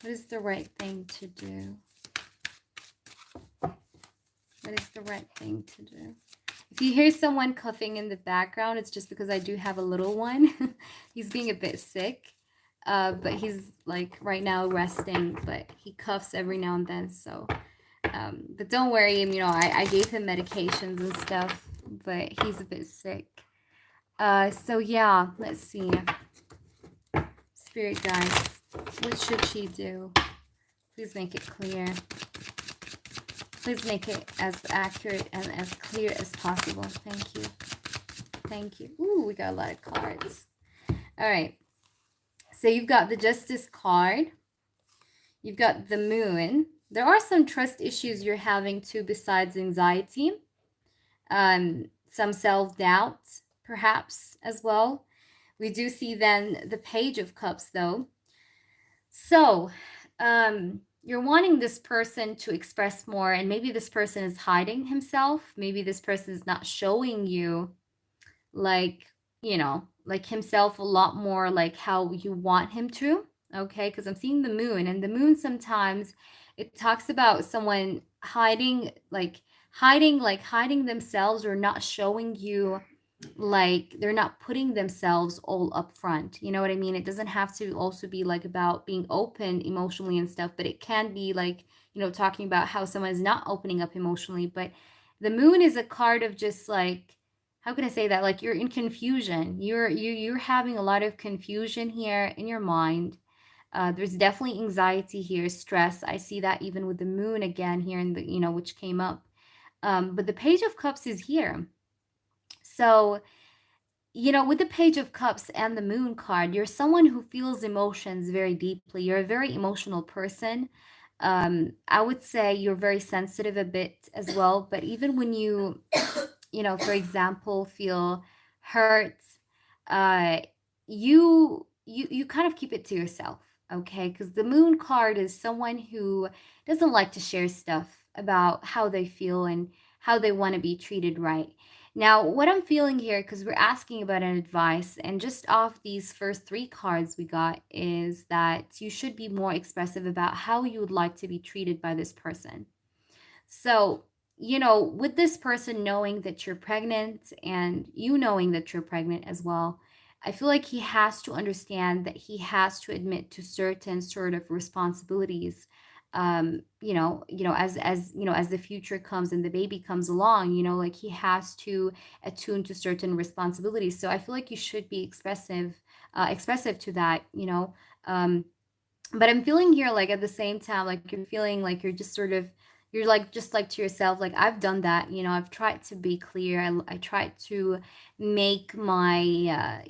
What is the right thing to do? What is the right thing to do? If you hear someone coughing in the background, it's just because I do have a little one. He's being a bit sick, but he's like right now resting, but he coughs every now and then. So, but don't worry him, I gave him medications and stuff, but he's a bit sick. So yeah, let's see. Spirit guides, what should she do? Please make it clear. Please make it as accurate and as clear as possible. Thank you. Thank you. Ooh, we got a lot of cards. All right. So you've got the Justice card. You've got the Moon. There are some trust issues you're having too besides anxiety. Some self-doubt, perhaps, as well. We do see then the Page of Cups, though. So, you're wanting this person to express more, and maybe this person is hiding himself. Maybe this person is not showing you, like, like himself a lot more, like how you want him to. Okay, because I'm seeing the Moon, and the Moon sometimes it talks about someone hiding themselves, or not showing you, like they're not putting themselves all up front. You know what I mean? It doesn't have to also be like about being open emotionally and stuff, but it can be like, talking about how someone is not opening up emotionally. But the Moon is a card of just like, how can I say that? Like, you're in confusion. You're having a lot of confusion here in your mind. There's definitely anxiety here, stress. I see that even with the Moon again here in the, which came up. But the Page of Cups is here. So, with the Page of Cups and the Moon card, you're someone who feels emotions very deeply. You're a very emotional person. I would say you're very sensitive a bit as well. But even when you, for example, feel hurt, you kind of keep it to yourself, okay? Because the Moon card is someone who doesn't like to share stuff about how they feel and how they want to be treated right. Now, what I'm feeling here, because we're asking about an advice, and just off these first three cards we got, is that you should be more expressive about how you would like to be treated by this person. So, with this person knowing that you're pregnant and you knowing that you're pregnant as well, I feel like he has to understand that he has to admit to certain sort of responsibilities. As the future comes and the baby comes along, like he has to attune to certain responsibilities. So I feel like you should be expressive to that. Um, but I'm feeling here, like, at the same time, like, you're feeling like you're like, just like, to yourself, like, I've done that. I've tried to be clear. I tried to make my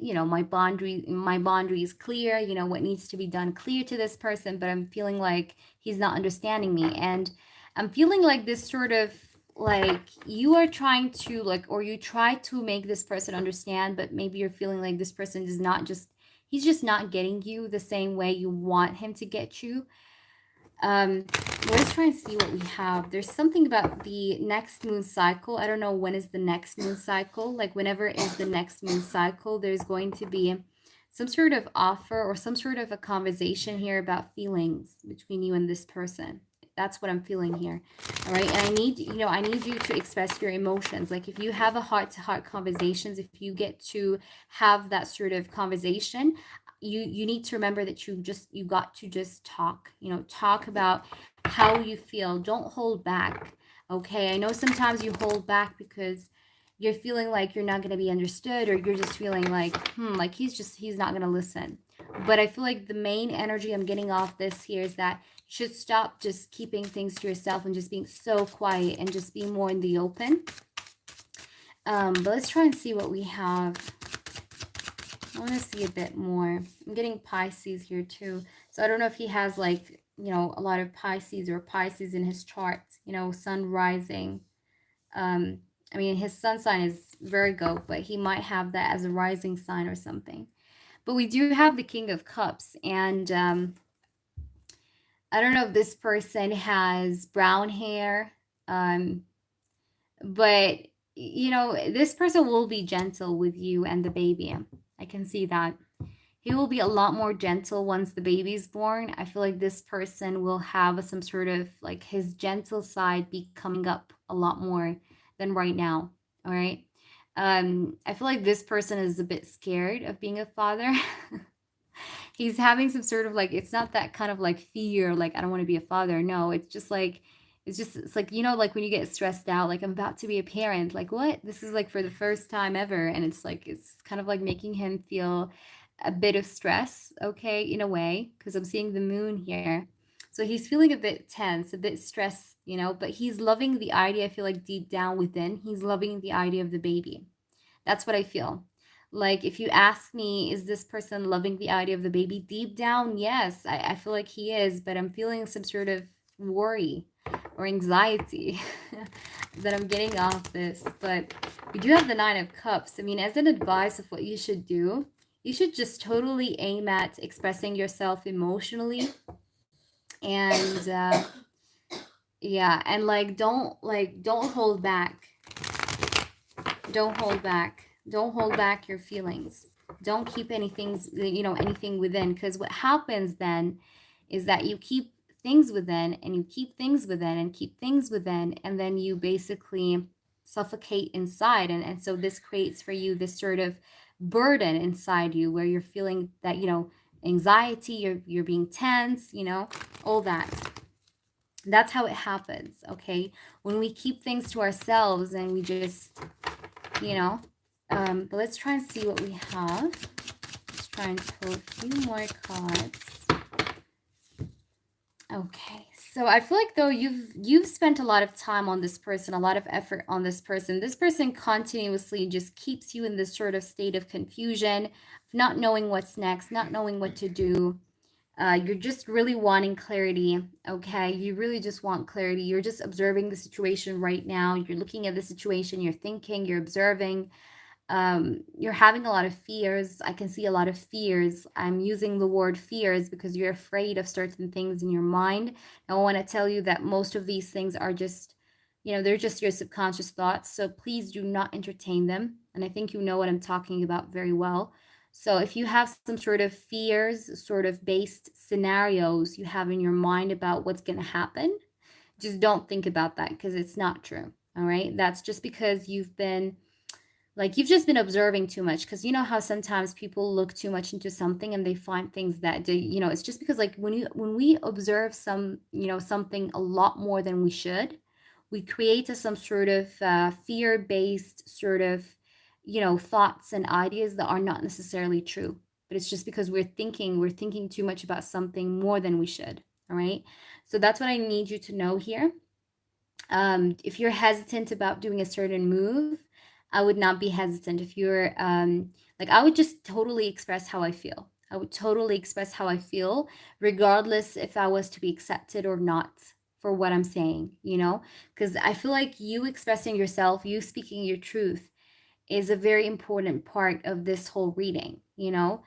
boundaries clear, what needs to be done clear to this person, but I'm feeling like he's not understanding me. And I'm feeling like this sort of, like, you are trying to, like, or you try to make this person understand, but maybe you're feeling like this person is not just he's just not getting you the same way you want him to get you. um let's try and see what we have. There's something about the next moon cycle. I don't know when is the next moon cycle. Like, whenever is the next moon cycle, there's going to be some sort of offer or some sort of a conversation here about feelings between you and this person. That's what I'm feeling here. All right. And I need you to express your emotions. Like, if you have a heart to heart conversations, if you get to have that sort of conversation, you need to remember that you got to just talk. Talk about how you feel. Don't hold back. Okay. I know sometimes you hold back because you're feeling like you're not going to be understood, or you're just feeling like he's not going to listen. But I feel like the main energy I'm getting off this here is that you should stop just keeping things to yourself and just being so quiet and just be more in the open. But let's try and see what we have. I want to see a bit more. I'm getting Pisces here too. So I don't know if he has, like, a lot of Pisces or Pisces in his chart, sun rising. Um, I mean, his sun sign is Virgo, but he might have that as a rising sign or something. But we do have the King of Cups, and I don't know if this person has brown hair, um, but this person will be gentle with you and the baby. I can see that. He will be a lot more gentle once the baby's born. I feel like this person will have some sort of, like, his gentle side be coming up a lot more than right now. All right. I feel like this person is a bit scared of being a father. He's having some sort of, like, it's not that kind of like fear, like, I don't want to be a father. No, it's just like, it's like, like, when you get stressed out, like, I'm about to be a parent, like, what, this is like for the first time ever. And it's like, it's kind of like making him feel a bit of stress, okay, in a way, because I'm seeing the moon here. So he's feeling a bit tense, a bit stressed, but he's loving the idea. I feel like deep down within, he's loving the idea of the baby. That's what I feel. Like, if you ask me, is this person loving the idea of the baby? Deep down, yes, I feel like he is, but I'm feeling some sort of worry or anxiety that I'm getting off this. But we do have the Nine of Cups. I mean, as an advice of what you should do, you should just totally aim at expressing yourself emotionally. And yeah, and, like, don't hold back. Don't hold back. Don't hold back your feelings. Don't keep anything within, because what happens then is that you keep things within, and you keep things within, and keep things within, and then you basically suffocate inside. And so this creates for you this sort of burden inside you, where you're feeling that, anxiety, you're being tense, all that. That's how it happens, okay? When we keep things to ourselves and we just, but let's try and see what we have. Let's try and pull a few more cards. Okay, so I feel like, though, you've spent a lot of time on this person, a lot of effort on this person. This person continuously just keeps you in this sort of state of confusion, not knowing what's next, not knowing what to do. You're just really wanting clarity, okay? You really just want clarity. You're just observing the situation right now. You're looking at the situation, you're thinking, you're observing. You're having a lot of fears. I can see a lot of fears. I'm using the word fears because you're afraid of certain things in your mind. I want to tell you that most of these things are just they're just your subconscious thoughts. So please do not entertain them. And I think you know what I'm talking about very well. So if you have some sort of fears, sort of based scenarios you have in your mind about what's going to happen, just don't think about that because it's not true. All right. That's just because you've just been observing too much, because you know how sometimes people look too much into something and they find things that it's just because, like, when we observe something a lot more than we should, we create some sort of fear-based sort of thoughts and ideas that are not necessarily true, but it's just because we're thinking too much about something more than we should. All right, so that's what I need you to know here. If you're hesitant about doing a certain move, I would not be hesitant. If you're like, I would just totally express how I feel. I would totally express how I feel, regardless if I was to be accepted or not for what I'm saying, because I feel like you expressing yourself, you speaking your truth, is a very important part of this whole reading. You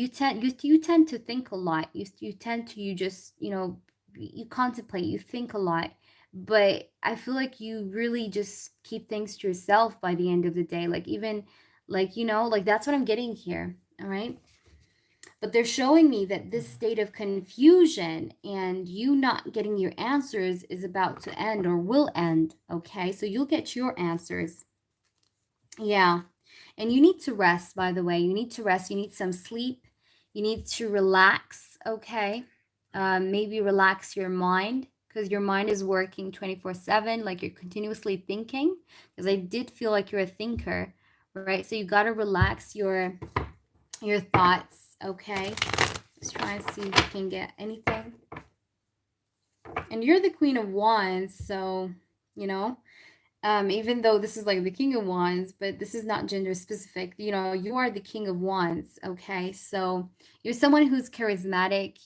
tend to think a lot. You tend to, you just you contemplate, you think a lot, but I feel like you really just keep things to yourself by the end of the day. Like, even, like that's what I'm getting here. All right, but they're showing me that this state of confusion and you not getting your answers is about to end or will end. Okay, so you'll get your answers. Yeah. And you need to rest, by the way. You need to rest. You need some sleep. You need to relax, okay? Maybe relax your mind, because your mind is working 24/7, like you're continuously thinking. Because I did feel like you're a thinker, right? So you got to relax your thoughts, okay? Let's try and see if we can get anything. And you're the Queen of Wands, so, even though this is like the King of Wands, but this is not gender specific. You are the King of Wands, okay? So you're someone who's charismatic,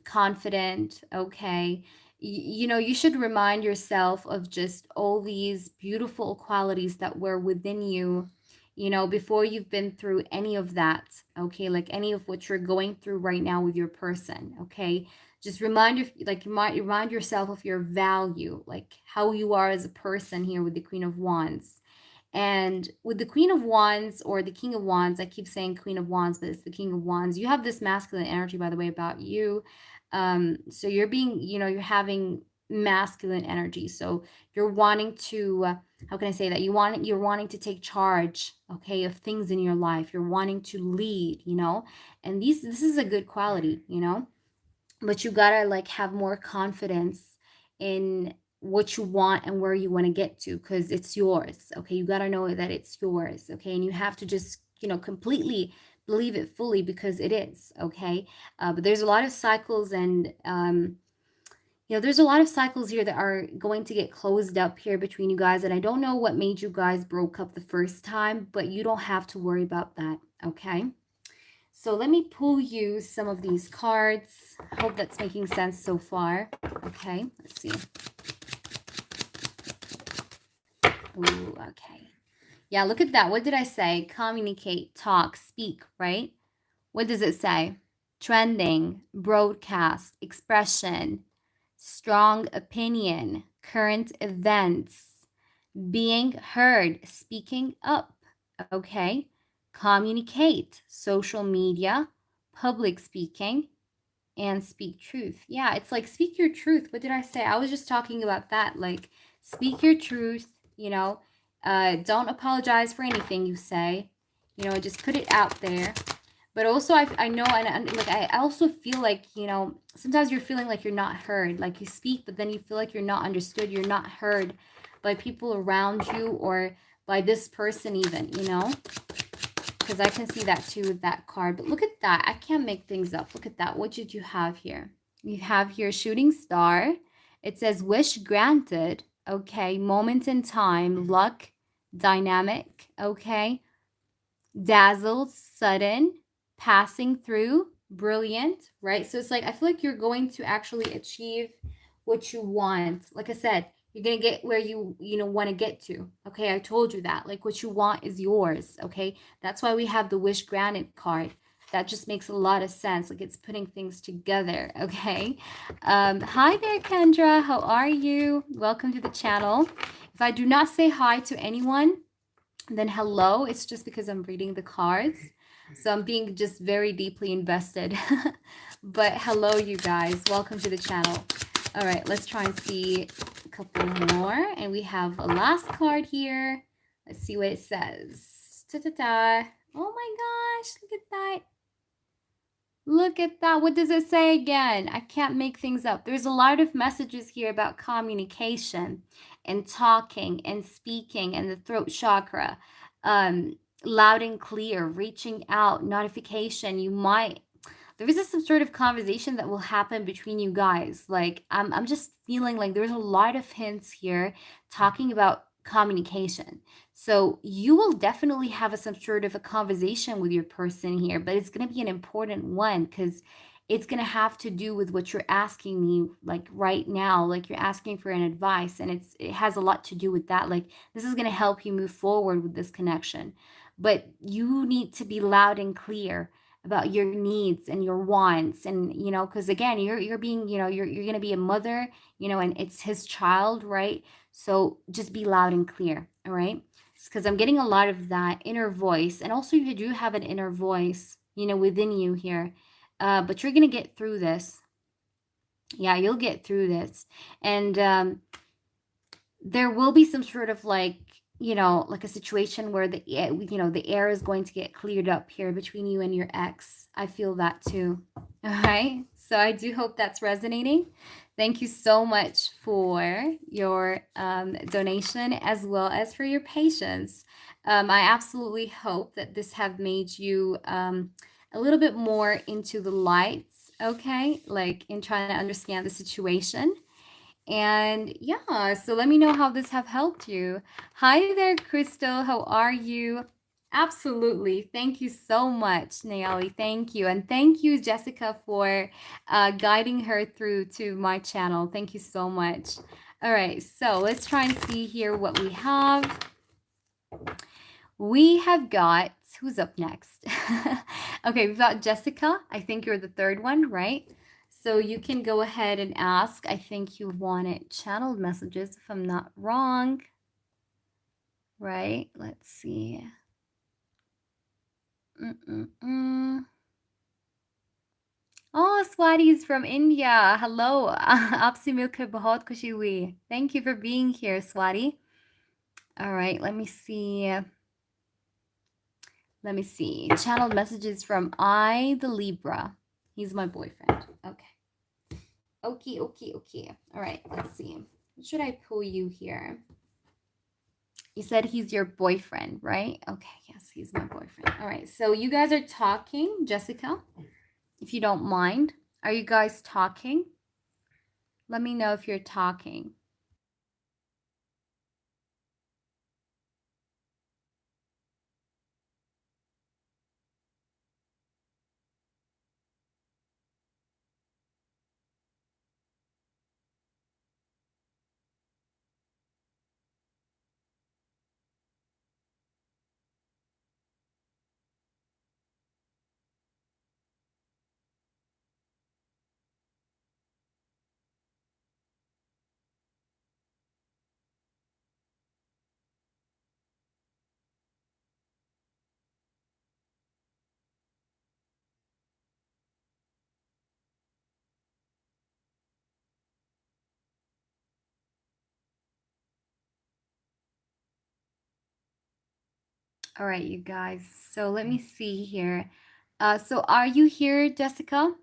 confident, okay? You should remind yourself of just all these beautiful qualities that were within you, before you've been through any of that, okay? Like any of what you're going through right now with your person, okay? Just remind yourself of your value, like how you are as a person here with the Queen of Wands. And with the Queen of Wands or the King of Wands, I keep saying Queen of Wands, but it's the King of Wands. You have this masculine energy, by the way, about you. So you're having masculine energy. So you're wanting to, how can I say that? You're wanting to take charge, okay, of things in your life. You're wanting to lead, and this is a good quality, but you gotta like have more confidence in what you want and where you want to get to, because it's yours, okay? You gotta know that it's yours, okay? And you have to just completely believe it fully, because it is, okay? But there's a lot of cycles, and there's a lot of cycles here that are going to get closed up here between you guys, and I don't know what made you guys broke up the first time, but you don't have to worry about that, okay? So let me pull you some of these cards. I hope that's making sense so far. Okay, let's see. Ooh, okay. Yeah, look at that. What did I say? Communicate, talk, speak, right? What does it say? Trending, broadcast, expression, strong opinion, current events, being heard, speaking up, okay? Communicate, social media, public speaking, and speak truth. Yeah, it's like speak your truth. What did I say? I was just talking about that. Like, speak your truth, don't apologize for anything you say, just put it out there. But also, I know, and like, I also feel like, sometimes you're feeling like you're not heard. Like, you speak, but then you feel like you're not understood. You're not heard by people around you, or by this person even, because I can see that too with that card. But look at that. I can't make things up. Look at that. What did you have here? You have here shooting star. It says wish granted. Okay. Moment in time. Luck. Dynamic. Okay. Dazzled. Sudden. Passing through. Brilliant. Right? So it's like, I feel like you're going to actually achieve what you want. Like I said, you're going to get where you want to get to. Okay, I told you that. Like, what you want is yours. Okay, that's why we have the wish granted card. that just makes a lot of sense. Like it's putting things together. Okay. Hi there, Kendra. How are you? Welcome to the channel. If I do not say hi to anyone, then hello. It's just because I'm reading the cards. So I'm being just very deeply invested. But hello, you guys. Welcome to the channel. All right, let's try and see a couple more. And we have a last card here. Let's see what it says. Ta-ta-ta. Oh my gosh, look at that. Look at that. What does it say again? I can't make things up. There's a lot of messages here about communication and talking and speaking and the throat chakra. Loud and clear, reaching out, notification. There is some sort of conversation that will happen between you guys. Like I'm just feeling like there's a lot of hints here talking about communication. So you will definitely have some sort of a conversation with your person here, but it's going to be an important one because it's going to have to do with what you're asking me like right now. Like you're asking for an advice, and it has a lot to do with that. Like this is going to help you move forward with this connection, but you need to be loud and clear about your needs and your wants. And because again, you're being, you're going to be a mother, and it's his child, right? So just be loud and clear. All right, because I'm getting a lot of that inner voice, and also you do have an inner voice, within you here. But you're gonna get through this. Yeah, you'll get through this. And there will be some sort of like a situation where the air is going to get cleared up here between you and your ex. I feel that too. All right, so I do hope that's resonating. Thank you so much for your donation, as well as for your patience. I absolutely hope that this have made you a little bit more into the lights, okay, like in trying to understand the situation. And yeah, so let me know how this have helped you. Hi there, Crystal. How are you? Absolutely. Thank you so much, Nayeli. Thank you. And thank you, Jessica, for guiding her through to my channel. Thank you so much. All right, so let's try and see here what we have. We have got, who's up next? Okay, we've got Jessica. I think you're the third one, right? So you can go ahead and ask. I think you wanted channeled messages, if I'm not wrong. Right? Let's see. Oh, Swati's from India. Hello. Aapse milkar bahut khushi hui. Thank you for being here, Swati. All right, let me see. Let me see. Channeled messages from the Libra. He's my boyfriend. Okay. Okay. All right, let's see. What should I pull you here? You said he's your boyfriend, right? Okay, yes, he's my boyfriend. All right, so you guys are talking, Jessica, if you don't mind. Are you guys talking? Let me know if you're talking. All right, you guys. So let me see here. So are you here, Jessica?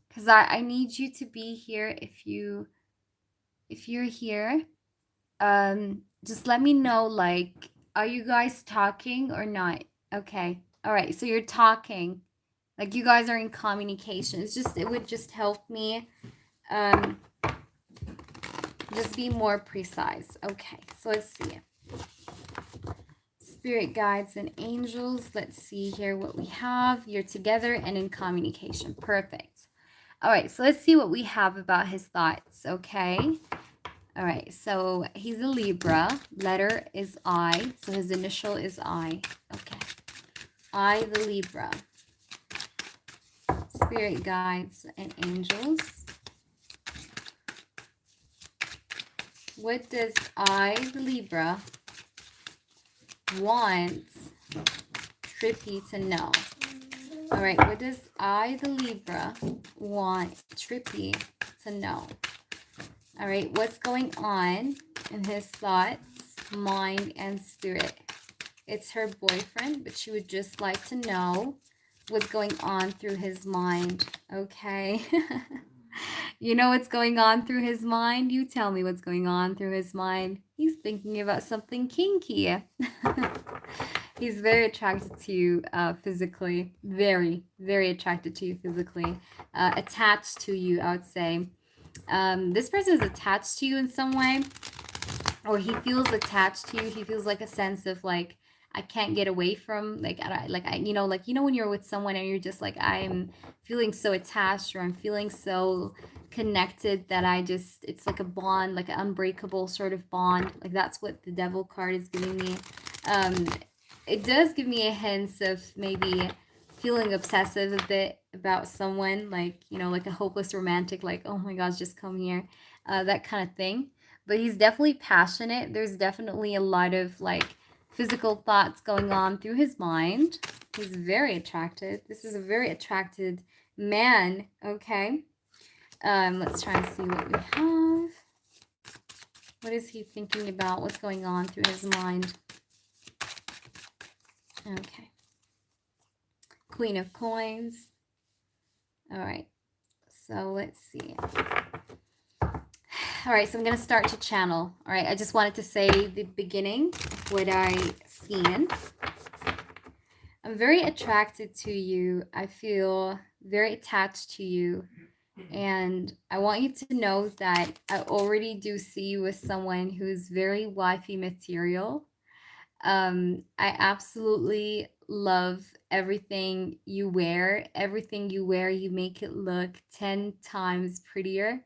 Because I need you to be here if you're here. Just let me know, like, are you guys talking or not? Okay. All right. So you're talking. Like you guys are in communication. It would just help me just be more precise. Okay. So let's see. Spirit guides and angels. Let's see here what we have. You're together and in communication. Perfect. All right, so let's see what we have about his thoughts, okay? All right, so he's a Libra. Letter is I, so his initial is I. Okay. I, the Libra. spirit guides and angels, what does I, the Libra, want Trippy to know? All right, what does I, the Libra, want Trippy to know? All right, what's going on in his thoughts, mind, and spirit? It's her boyfriend, but she would just like to know what's going on through his mind, okay? You know what's going on through his mind? You tell me what's going on through his mind. He's thinking about something kinky. He's very attracted to you physically. Very, very attracted to you physically. Attached to you, I would say. This person is attached to you in some way. Or he feels attached to you. He feels like a sense of like, I can't get away from, like you know, when you're with someone and you're just like, I'm feeling so attached, or I'm feeling so connected that it's like a bond, like an unbreakable sort of bond. Like that's what the Devil card is giving me. It does give me a hint of maybe feeling obsessive a bit about someone, like, you know, like a hopeless romantic, like, oh my gosh, just come here, that kind of thing. But he's definitely passionate. There's definitely a lot of like physical thoughts going on through his mind. He's very attracted. This is a very attracted man, okay? Let's try and see what we have. What is he thinking about? What's going on through his mind? Okay. Queen of Coins. All right. So let's see. All right, so I'm going to start to channel. All right, I just wanted to say the beginning of what I seen. I'm very attracted to you. I feel very attached to you. And I want you to know that I already do see you as someone who's very wifey material. I absolutely love everything you wear. Everything you wear, you make it look 10 times prettier.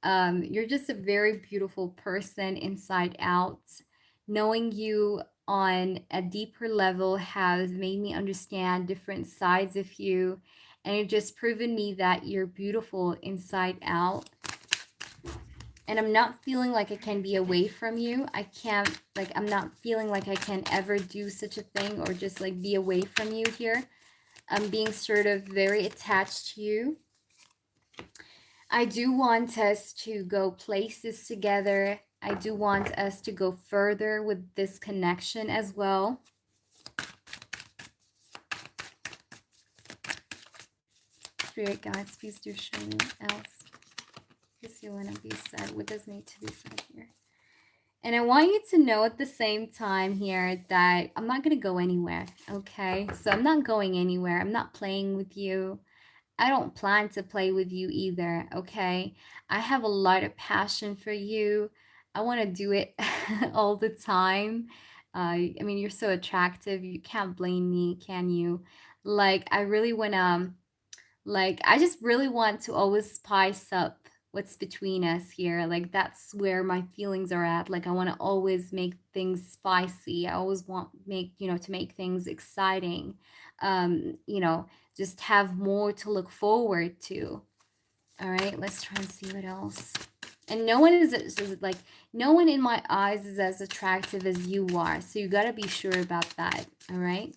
You're just a very beautiful person inside out. Knowing you on a deeper level has made me understand different sides of you, and it just proven me that you're beautiful inside out. And I'm not feeling like I can be away from you. I can't, like, I'm not feeling like I can ever do such a thing or just like be away from you here. I'm being sort of very attached to you. I do want us to go places together. I do want us to go further with this connection as well. Spirit guides, please do show me what else is you want to be said. What does need to be said here? And I want you to know at the same time here that I'm not going to go anywhere, okay? So I'm not going anywhere. I'm not playing with you. I don't plan to play with you either, okay? I have a lot of passion for you. I want to do it all the time. I mean, you're so attractive. You can't blame me, can you? Like, I really want to, like, I just really want to always spice up what's between us here. Like, that's where my feelings are at. Like, I want to always make things spicy. I always want to make things exciting. Just have more to look forward to. All right, let's try and see what else. And no one is like, no one in my eyes is as attractive as you are. So you got to be sure about that. All right.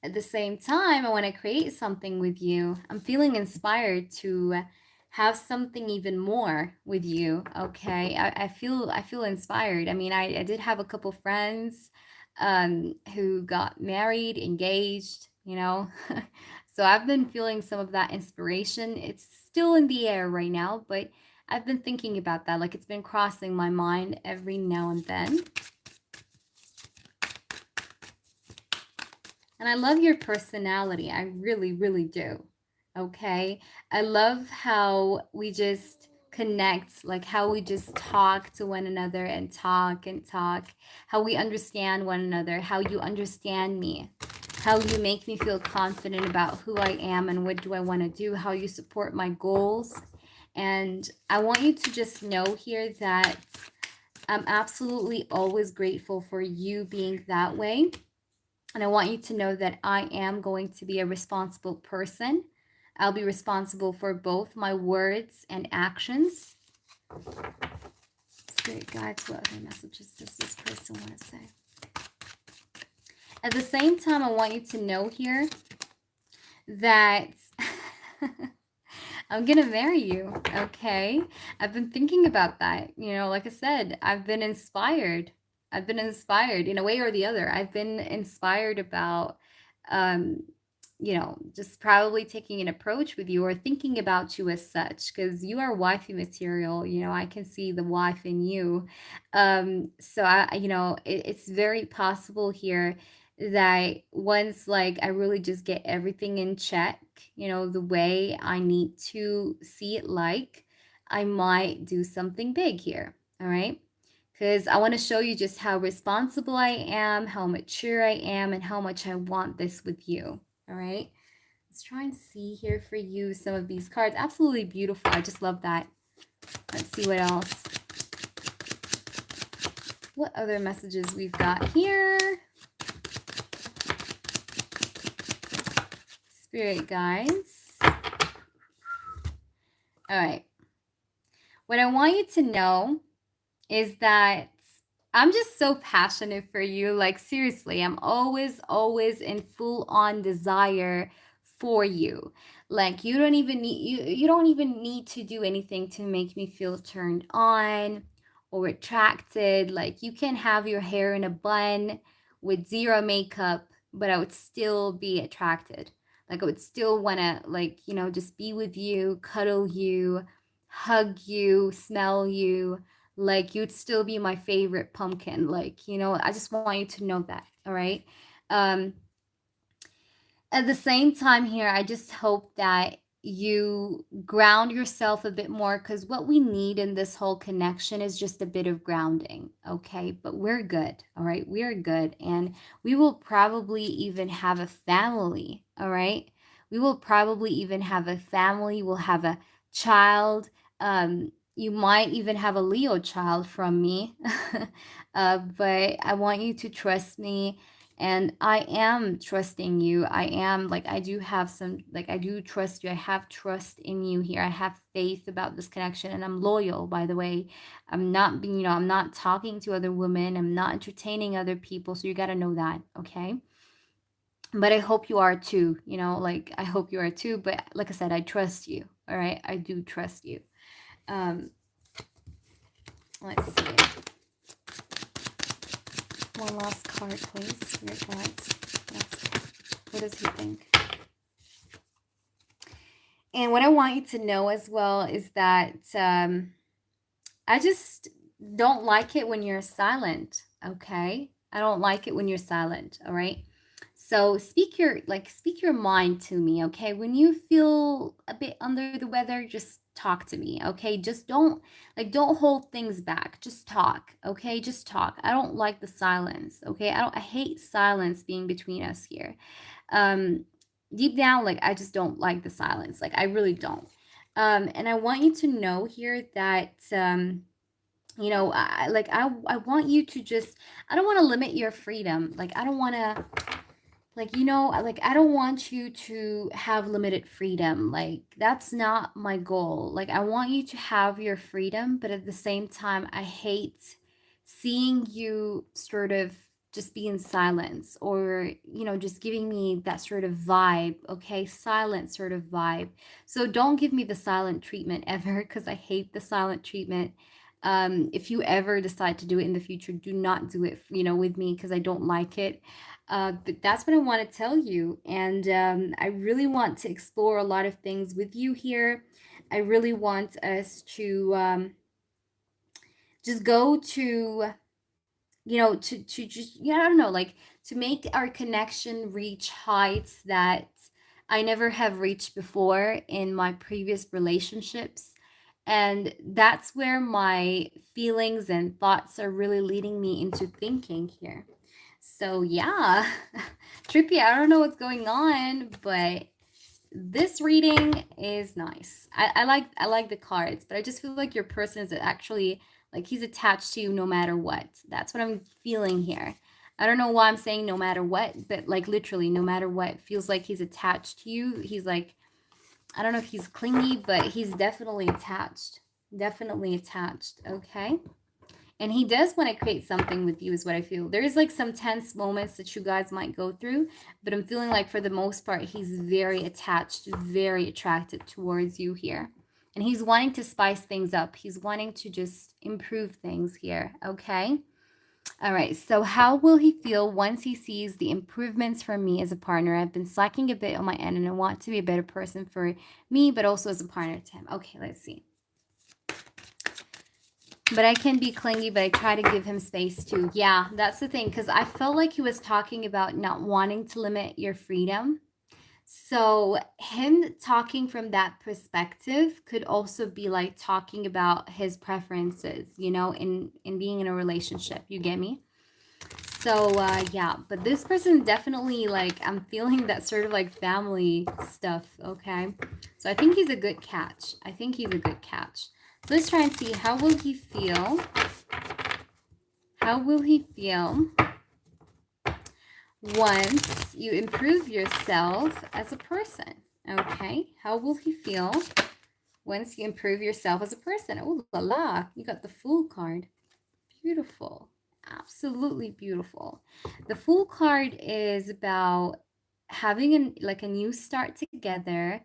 At the same time, I want to create something with you. I'm feeling inspired to have something even more with you. Okay. I feel inspired. I mean, I did have a couple friends who got married, engaged, So I've been feeling some of that inspiration. It's still in the air right now, but I've been thinking about that. Like, it's been crossing my mind every now and then. And I love your personality. I really, really do. Okay. I love how we just connect, like how we just talk to one another and talk, how we understand one another, how you understand me, how you make me feel confident about who I am and what do I want to do, how you support my goals. And I want you to just know here that I'm absolutely always grateful for you being that way. And I want you to know that I am going to be a responsible person. I'll be responsible for both my words and actions. Spirit guides, what other messages does this person want to say? At the same time, I want you to know here that I'm going to marry you, okay? I've been thinking about that. You know, like I said, I've been inspired. I've been inspired in a way or the other. I've been inspired about, you know, just probably taking an approach with you or thinking about you as such, because you are wifey material. You know, I can see the wife in you. So you know, it's very possible here that once like I really just get everything in check, you know, the way I need to see it, like I might do something big here. All right. Because I want to show you just how responsible I am, how mature I am, and how much I want this with you. All right. Let's try and see here for you some of these cards. Absolutely beautiful. I just love that. Let's see what else. What other messages we've got here? Spirit guides. All right. What I want you to know is that I'm just so passionate for you. Like, seriously, I'm always in full on desire for you. Like, you don't even need to do anything to make me feel turned on or attracted. Like, you can have your hair in a bun with zero makeup, but I would still be attracted. Like, I would still want to, like, you know, just be with you, cuddle you, hug you, smell you. Like, you'd still be my favorite pumpkin. Like, you know, I just want you to know that. All right. Um, at the same time here, I just hope that you ground yourself a bit more, because what we need in this whole connection is just a bit of grounding. Okay. But we're good. All right. We are good. And we will probably even have a family. All right. We will probably even have a family. We'll have a child. You might even have a Leo child from me. But I want you to trust me, and I am trusting you. I am, like, I do have some, like, I do trust you. I have trust in you here. I have faith about this connection, and I'm loyal, by the way. I'm not being, you know, I'm not talking to other women. I'm not entertaining other people. So you got to know that, okay? But I hope you are too, you know, like, I hope you are too. But like I said, I trust you, all right? I do trust you. Let's see. One last card, please. Your cards. What does he think? And what I want you to know as well is that I just don't like it when you're silent, okay? I don't like it when you're silent, all right? So speak your mind to me, okay? When you feel a bit under the weather, just talk to me, okay? Just don't hold things back. Just talk, okay? Just talk. I don't like the silence, okay? I hate silence being between us here. Deep down, like, I just don't like the silence. Like, I really don't. And I want you to know here that you know, I want you to just, I don't want to limit your freedom. Like, I don't want to, like, you know, like, I don't want you to have limited freedom. Like, that's not my goal. Like, I want you to have your freedom, but at the same time, I hate seeing you sort of just be in silence, or, you know, just giving me that sort of vibe, okay? Silent sort of vibe. So don't give me the silent treatment ever, because I hate the silent treatment. If you ever decide to do it in the future, do not do it, you know, with me, because I don't like it. But that's what I want to tell you. And I really want to explore a lot of things with you here. I really want us to just go to, you know, to just, yeah, I don't know, like, to make our connection reach heights that I never have reached before in my previous relationships. And that's where my feelings and thoughts are really leading me into thinking here. So yeah, Trippy, I don't know what's going on, but this reading is nice. I like the cards, but I just feel like your person is actually, like, he's attached to you no matter what. That's what I'm feeling here. I don't know why I'm saying no matter what, but like literally no matter what, feels like he's attached to you. He's like, I don't know if he's clingy, but he's definitely attached. Definitely attached, okay? And he does want to create something with you is what I feel. There is like some tense moments that you guys might go through, but I'm feeling like for the most part, he's very attached, very attracted towards you here. And he's wanting to spice things up. He's wanting to just improve things here, okay? All right, so how will he feel once he sees the improvements from me as a partner? I've been slacking a bit on my end and I want to be a better person for me, but also as a partner to him. Okay, let's see. But I can be clingy, but I try to give him space too. Yeah, that's the thing, because I felt like he was talking about not wanting to limit your freedom. So him talking from that perspective could also be like talking about his preferences, you know, in being in a relationship. You get me? So yeah, but this person definitely, like, I'm feeling that sort of like family stuff, okay? So I think he's a good catch. I think he's a good catch. So let's try and see, how will he feel? How will he feel once you improve yourself as a person? Okay, how will he feel once you improve yourself as a person? Oh la la, you got the Fool card. Beautiful. Absolutely beautiful. The Fool card is about having like a new start together,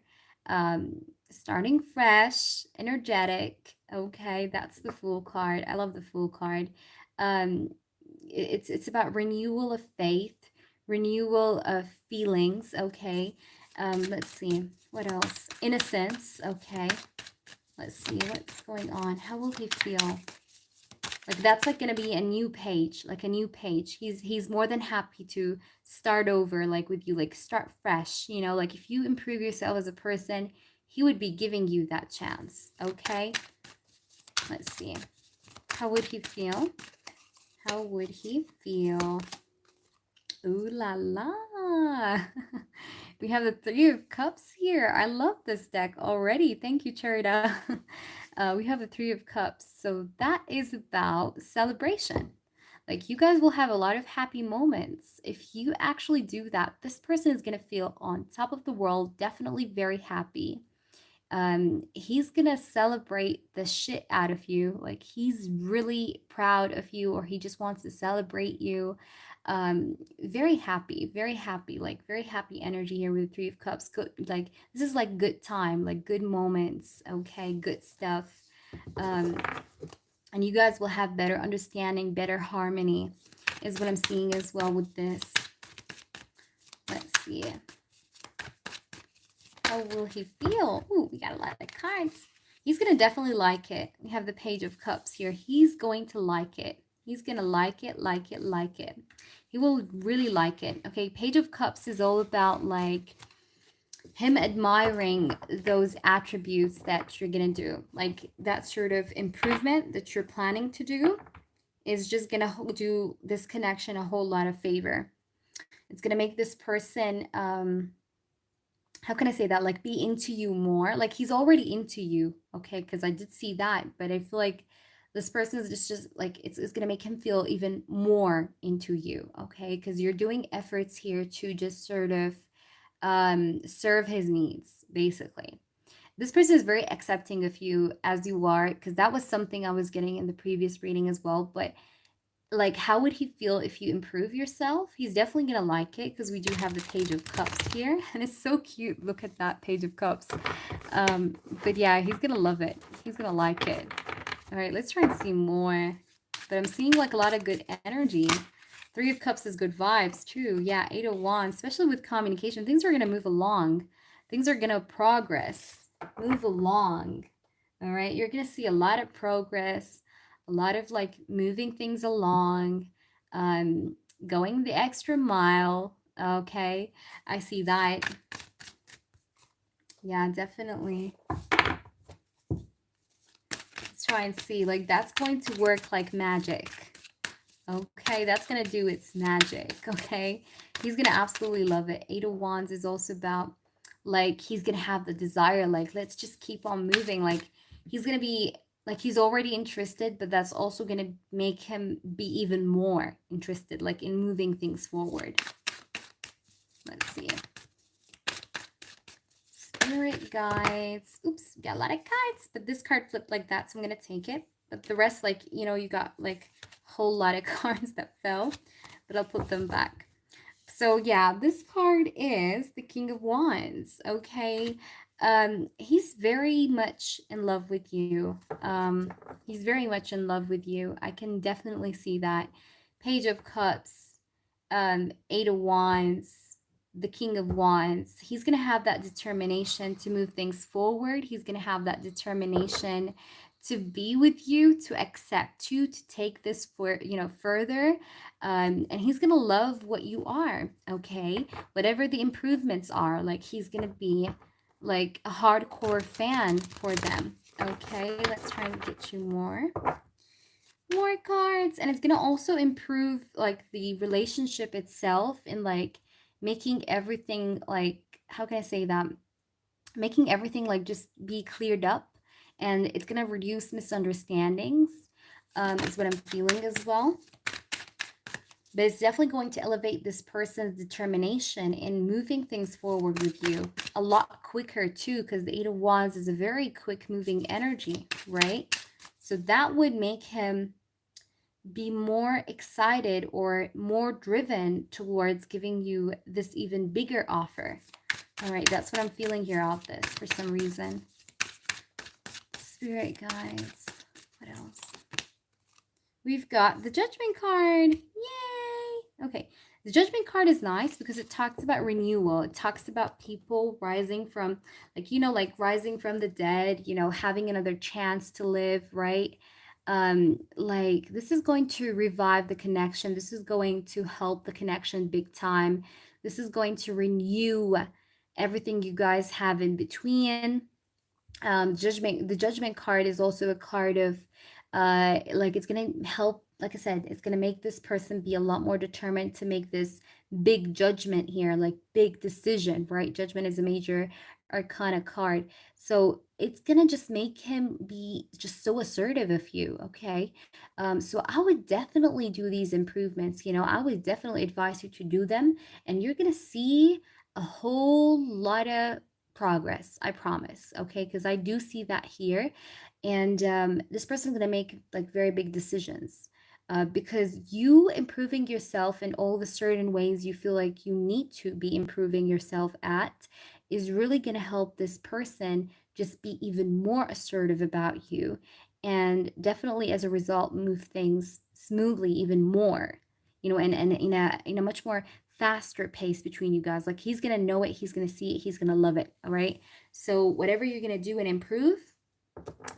starting fresh, energetic. Okay, that's the Fool card. I love the Fool card. Um, it's about renewal of faith, renewal of feelings. Okay. Let's see what else. Innocence. Okay. Let's see what's going on. How will he feel? Like that's like going to be a new page, like a new page. He's more than happy to start over, like with you, like start fresh, you know, like if you improve yourself as a person, he would be giving you that chance. Okay, let's see, how would he feel? How would he feel? Ooh la la. We have the Three of Cups here. I love this deck already. Thank you, Charita. We have the Three of Cups. So that is about celebration. Like you guys will have a lot of happy moments. If you actually do that, this person is going to feel on top of the world, definitely very happy. He's going to celebrate the shit out of you. Like he's really proud of you, or he just wants to celebrate you. Very happy, like very happy energy here with the Three of Cups. Good, like this is like good time, like good moments. Okay, good stuff. And you guys will have better understanding, better harmony is what I'm seeing as well with this. Let's see. How will he feel? Ooh, we got a lot of cards. He's going to definitely like it. We have the Page of Cups here. He's going to like it. He's going to like it, like it, like it. He will really like it. Okay, Page of Cups is all about like him admiring those attributes that you're going to do. Like that sort of improvement that you're planning to do is just going to do this connection a whole lot of favor. It's going to make this person, how can I say that? Like be into you more. Like he's already into you, okay? Because I did see that, but I feel like this person is just like it's going to make him feel even more into you, okay? Because you're doing efforts here to just sort of serve his needs, basically. This person is very accepting of you as you are, because that was something I was getting in the previous reading as well. But like, how would he feel if you improve yourself? He's definitely gonna like it, because we do have the Page of Cups here, and it's so cute. Look at that Page of Cups. But yeah, he's gonna love it. He's gonna like it. All right, let's try and see more. But I'm seeing like a lot of good energy. Three of Cups is good vibes too. Yeah, Eight of Wands, especially with communication. Things are gonna move along. Things are gonna progress. Move along. All right, you're gonna see a lot of progress, a lot of like moving things along, going the extra mile. Okay, I see that. Yeah, definitely. Let's try and see, like that's going to work like magic. Okay, that's gonna do its magic. Okay, he's gonna absolutely love it. Eight of Wands is also about like he's gonna have the desire, like let's just keep on moving. Like he's gonna be like he's already interested, but that's also gonna make him be even more interested, like in moving things forward. Let's see. Spirit guides. Oops, got a lot of cards, but this card flipped like that, so I'm going to take it. But the rest, like, you know, you got like a whole lot of cards that fell, but I'll put them back. So yeah, this card is the King of Wands, okay? He's very much in love with you. He's very much in love with you. I can definitely see that. Page of Cups, Eight of Wands, the King of Wands. He's going to have that determination to move things forward. He's going to have that determination to be with you, to accept you, to take this for, you know, further. And he's going to love what you are, okay? Whatever the improvements are, like he's going to be like a hardcore fan for them, okay? Let's try and get you more cards. And it's going to also improve like the relationship itself in like making everything like, how can I say that? Making everything like just be cleared up, and it's going to reduce misunderstandings, is what I'm feeling as well. But it's definitely going to elevate this person's determination in moving things forward with you a lot quicker too, because the Eight of Wands is a very quick moving energy, right? So that would make him be more excited or more driven towards giving you this even bigger offer. All right, that's what I'm feeling here off this for some reason. Spirit guides. What else? We've got the Judgment card. Yay! Okay, the Judgment card is nice because it talks about renewal. It talks about people rising from, like, you know, like rising from the dead, you know, having another chance to live, right? Like this is going to revive the connection. This is going to help the connection big time. This is going to renew everything you guys have in between. The Judgment card is also a card of like it's gonna help, like I said, it's gonna make this person be a lot more determined to make this big judgment here, like big decision, right? Judgment is a major arcana card, so it's gonna just make him be just so assertive of you, okay? So I would definitely do these improvements, you know, I would definitely advise you to do them, and you're gonna see a whole lot of progress, I promise, okay? Because I do see that here, and this person's going to make like very big decisions, because you improving yourself in all the certain ways you feel like you need to be improving yourself at is really going to help this person just be even more assertive about you, and definitely as a result move things smoothly even more, you know, and in a much more faster pace between you guys. Like he's gonna know it, he's gonna see it, he's gonna love it. All right, so whatever you're gonna do and improve,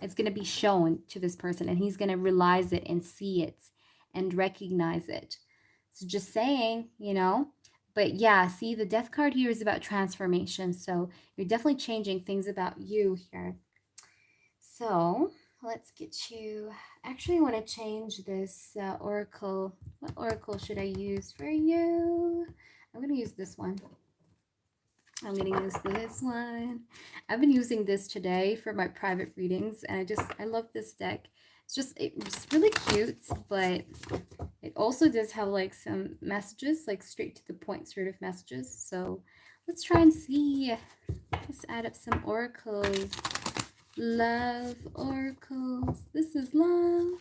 it's gonna be shown to this person, and he's gonna realize it and see it and recognize it. So just saying, you know. But yeah, see, the Death card here is about transformation, so you're definitely changing things about you here. So let's get you, actually I want to change this oracle. What oracle should I use for you? I'm going to use this one. I'm going to use this one. I've been using this today for my private readings, and I love this deck. It's really cute, but it also does have like some messages, like straight to the point sort of messages. So let's try and see. Let's add up some oracles. Love oracles. This is love.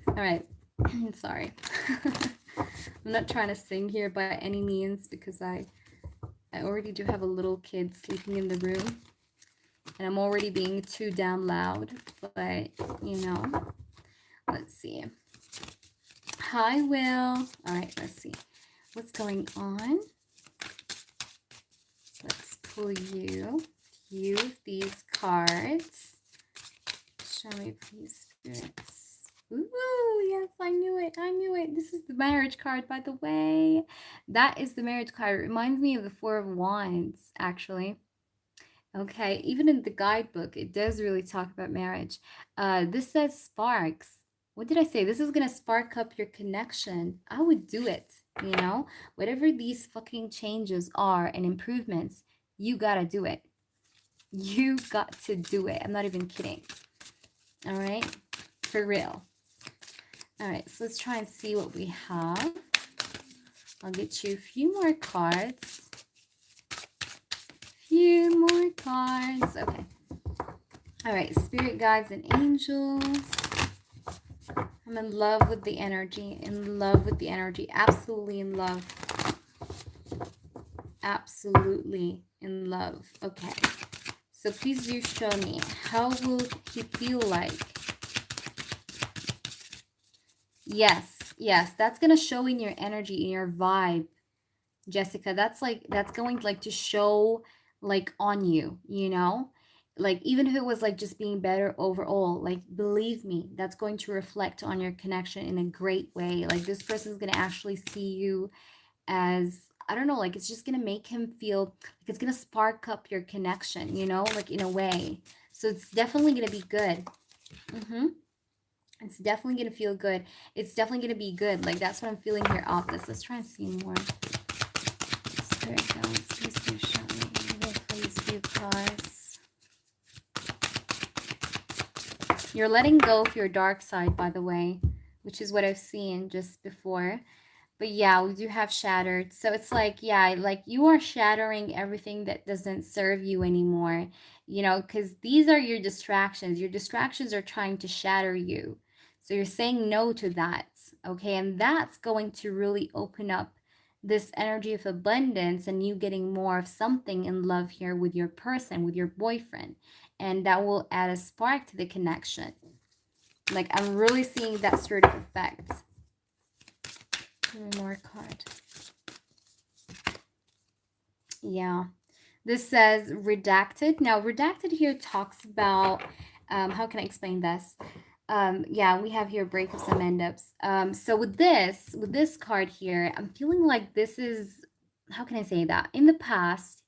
All right. Sorry. I'm not trying to sing here by any means, because I already do have a little kid sleeping in the room, and I'm already being too damn loud. But, you know, let's see. Hi, Will. All right, let's see. What's going on? Let's pull you these cards. Show me, please, spirits. Ooh, yes, I knew it. I knew it. This is the marriage card, by the way. That is the marriage card. It reminds me of the Four of Wands, actually. Okay, even in the guidebook, it does really talk about marriage. This says sparks. What did I say? This is going to spark up your connection. I would do it, you know? Whatever these fucking changes are and improvements, you got to do it. You got to do it. I'm not even kidding. All right? For real. All right, so let's try and see what we have. I'll get you a few more cards. few more cards. Okay. All right, spirit guides and angels. I'm in love with the energy. In love with the energy. Absolutely in love. Absolutely in love. Okay. So please do show me. How will he feel like? Yes. Yes. That's going to show in your energy, in your vibe, Jessica. That's going like to show like on you, you know? Like even if it was like just being better overall, like believe me, that's going to reflect on your connection in a great way. Like this person is going to actually see you as, I don't know, like it's just gonna make him feel like it's gonna spark up your connection, you know, like in a way. So it's definitely gonna be good. It's definitely gonna feel good. It's definitely gonna be good. Like that's what I'm feeling here off this. Let's try and see more. Spirit guides, please do show me. Please do cards. You're letting go of your dark side, by the way, which is what I've seen just before. But yeah, we do have shattered. So it's like, yeah, like you are shattering everything that doesn't serve you anymore, you know, because these are your distractions. Your distractions are trying to shatter you. So you're saying no to that, okay? And that's going to really open up this energy of abundance and you getting more of something in love here with your person, with your boyfriend. And that will add a spark to the connection. Like I'm really seeing that sort of effect. One more card. Yeah. This says redacted. Now, redacted here talks about, how can I explain this? Yeah, we have here breakups and end-ups. So with this card here, I'm feeling like this is, how can I say that? In the past,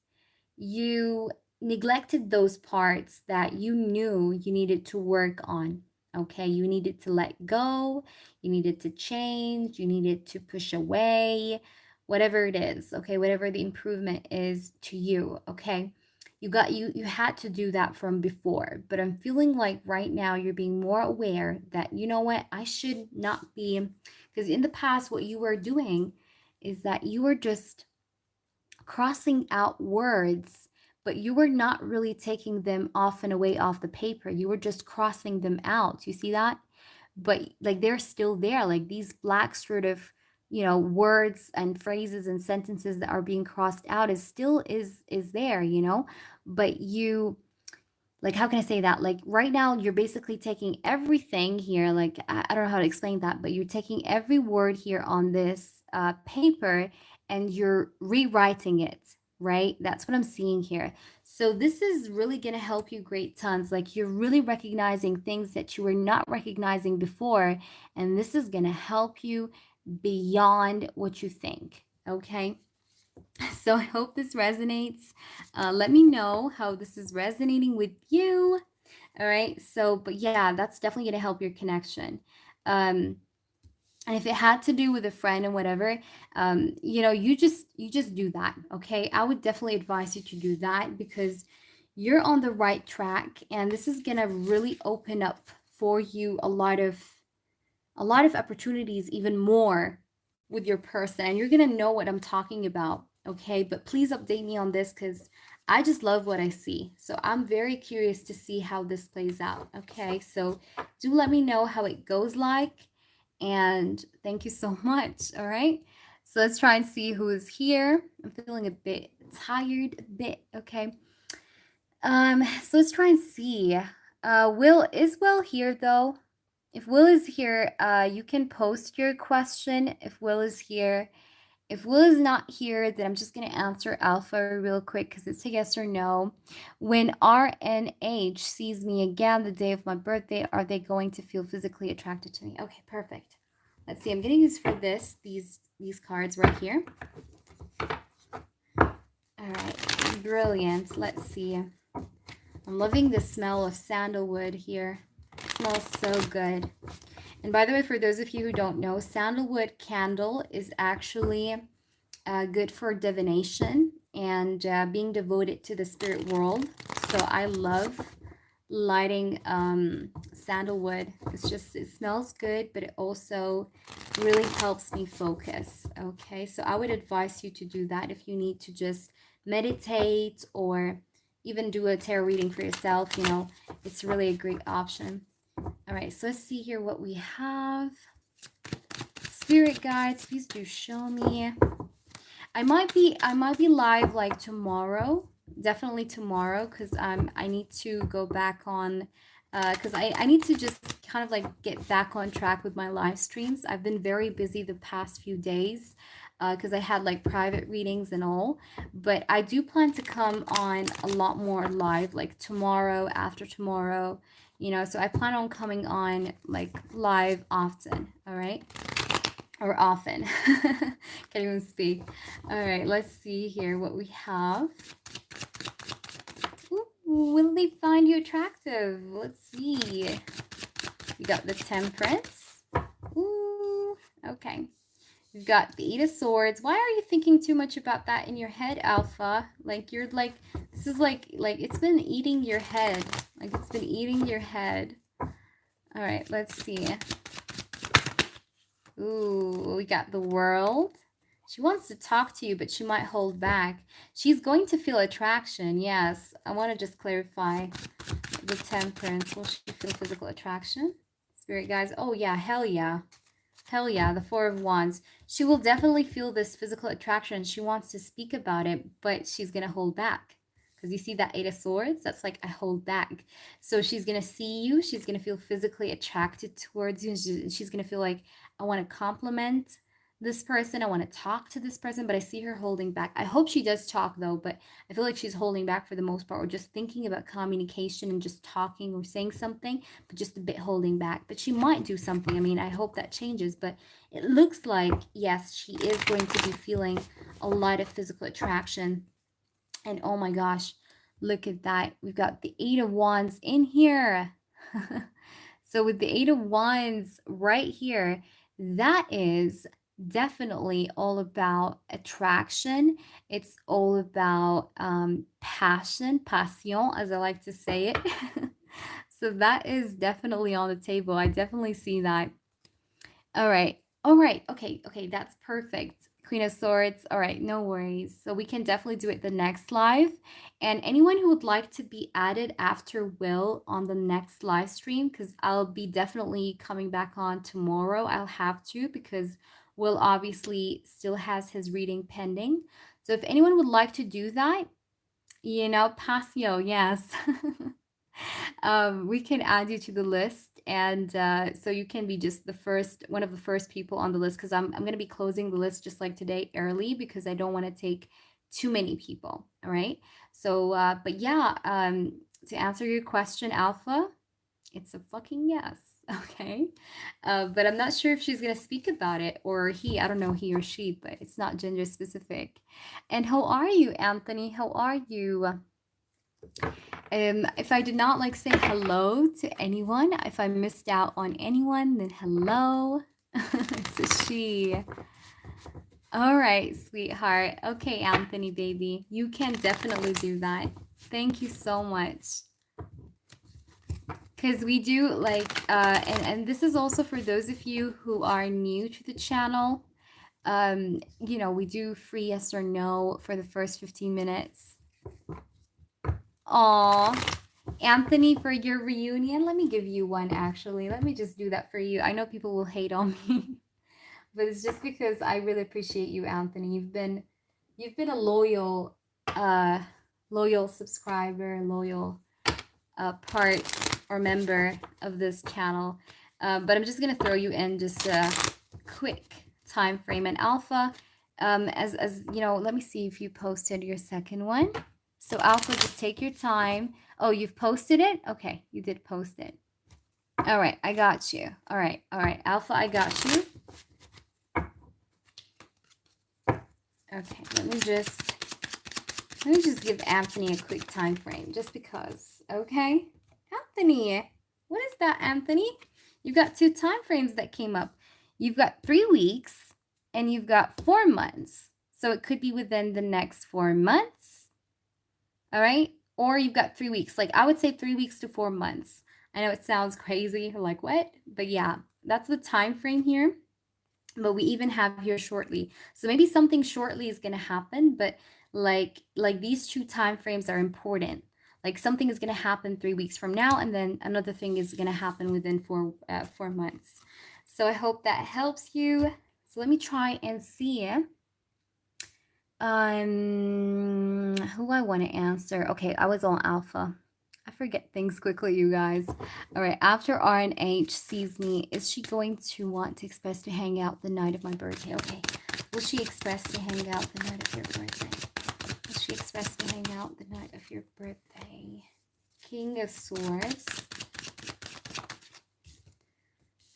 you neglected those parts that you knew you needed to work on. Okay, you needed to let go, you needed to change, you needed to push away, whatever it is, okay, whatever the improvement is to you, okay? You had to do that from before, but I'm feeling like right now you're being more aware that, you know what, I should not be, because in the past what you were doing is that you were just crossing out words, but you were not really taking them off and away off the paper. You were just crossing them out. You see that? But like they're still there, like these black sort of, you know, words and phrases and sentences that are being crossed out is still is there, you know? But you, like, how can I say that? Like right now you're basically taking everything here, like I don't know how to explain that, but you're taking every word here on this paper and you're rewriting it, right? That's what I'm seeing here. So this is really going to help you great tons. Like you're really recognizing things that you were not recognizing before, and this is going to help you beyond what you think, okay? So I hope this resonates. Let me know how this is resonating with you. All right. So, but yeah, that's definitely going to help your connection. And if it had to do with a friend and whatever, you know, you just do that. Okay. I would definitely advise you to do that because you're on the right track, and this is going to really open up for you a lot of opportunities, even more with your person, and you're going to know what I'm talking about. Okay, but please update me on this because I just love what I see. So I'm very curious to see how this plays out. Okay, so do let me know how it goes like. And thank you so much. All right, so let's try and see who is here. I'm feeling a bit tired, a bit. Okay. So let's try and see. Is Will here though? If Will is here, you can post your question if Will is here. If Will is not here, then I'm just going to answer Alpha real quick because it's a yes or no. When RNH sees me again the day of my birthday, are they going to feel physically attracted to me? Okay, perfect. Let's see. I'm going to use for these cards right here. All right, brilliant. Let's see. I'm loving the smell of sandalwood here. It smells so good. And by the way, for those of you who don't know, sandalwood candle is actually good for divination and being devoted to the spirit world. So I love lighting sandalwood. It smells good, but it also really helps me focus. Okay, so I would advise you to do that if you need to just meditate or even do a tarot reading for yourself. You know, it's really a great option. All right, so let's see here what we have. Spirit guides, please do show me. I might be live like tomorrow, definitely tomorrow, because I need to go back on, because I need to just kind of like get back on track with my live streams. I've been very busy the past few days, because I had like private readings and all, but I do plan to come on a lot more live, like tomorrow, after tomorrow, you know, so I plan on coming on like live often, all right? Or often. Can't even speak. All right, let's see here what we have. Ooh, will they find you attractive? Let's see. We got the Temperance. Ooh, okay. We've got the Eight of Swords. Why are you thinking too much about that in your head, Alpha? Like, you're like, this is like it's been eating your head. Like, it's been eating your head. All right, let's see. Ooh, we got the World. She wants to talk to you, but she might hold back. She's going to feel attraction. Yes, I want to just clarify the Temperance. Will she feel physical attraction? Spirit guys. Oh, yeah. Hell yeah. Hell yeah. The Four of Wands. She will definitely feel this physical attraction. She wants to speak about it, but she's going to hold back. Because you see that Eight of Swords? That's like, I hold back. So she's going to see you. She's going to feel physically attracted towards you. And she's going to feel like, I want to compliment this person. I want to talk to this person, but I see her holding back. I hope she does talk though, but I feel like she's holding back for the most part, or just thinking about communication and just talking or saying something, but just a bit holding back. But she might do something. I mean, I hope that changes, but it looks like, yes, she is going to be feeling a lot of physical attraction. And oh my gosh, look at that. We've got the Eight of Wands in here. So with the Eight of Wands right here, that is definitely all about attraction. It's all about passion, passion, as I like to say it. So that is definitely on the table. I definitely see that. All right. All right. Okay. Okay. That's perfect. Queen of Swords. All right. No worries. So we can definitely do it the next live. And anyone who would like to be added after Will on the next live stream, because I'll be definitely coming back on tomorrow. I'll have to, because Will obviously still has his reading pending. So if anyone would like to do that, you know, Pasio, yes. We can add you to the list, and so you can be just one of the first people on the list, because I'm going to be closing the list just like today early, because I don't want to take too many people. All right. So, but yeah, to answer your question, Alpha, it's a fucking yes. Okay. But I'm not sure if she's going to speak about it, or he, I don't know, he or she, but it's not gender specific. And how are you, Anthony? How are you? If I did not like say hello to anyone, if I missed out on anyone, then hello. It's a she. All right, sweetheart. Okay, Anthony, baby. You can definitely do that. Thank you so much. Because we do like, and this is also for those of you who are new to the channel. You know, we do free yes or no for the first 15 minutes. Aw, Anthony, for your reunion, let me give you one actually. Let me just do that for you. I know people will hate on me, but it's just because I really appreciate you, Anthony. You've been a loyal subscriber, loyal part or member of this channel. But I'm just gonna throw you in just a quick time frame. And Alpha, as you know, let me see if you posted your second one. So Alpha, just take your time. Oh, you've posted it? Okay, you did post it. All right, I got you. All right, Alpha, I got you. Okay, let me just give Anthony a quick time frame, just because. Okay, Anthony, what is that, Anthony? You've got two time frames that came up. You've got 3 weeks and you've got 4 months. So it could be within the next 4 months. All right. Or you've got 3 weeks. Like I would say 3 weeks to 4 months. I know it sounds crazy. Like what? But yeah, that's the time frame here. but we even have here shortly. So maybe something shortly is going to happen, but like these two time frames are important. Like something is going to happen 3 weeks from now, and then another thing is going to happen within 4 months. So I hope that helps you. So let me try and see who I want to answer. Okay, I was on Alpha. I forget things quickly, you guys. All right, after R and H sees me, is she going to want to express to hang out the night of my birthday? Okay, will she express to hang out the night of your birthday? Will she express to hang out the night of your birthday? King of Swords.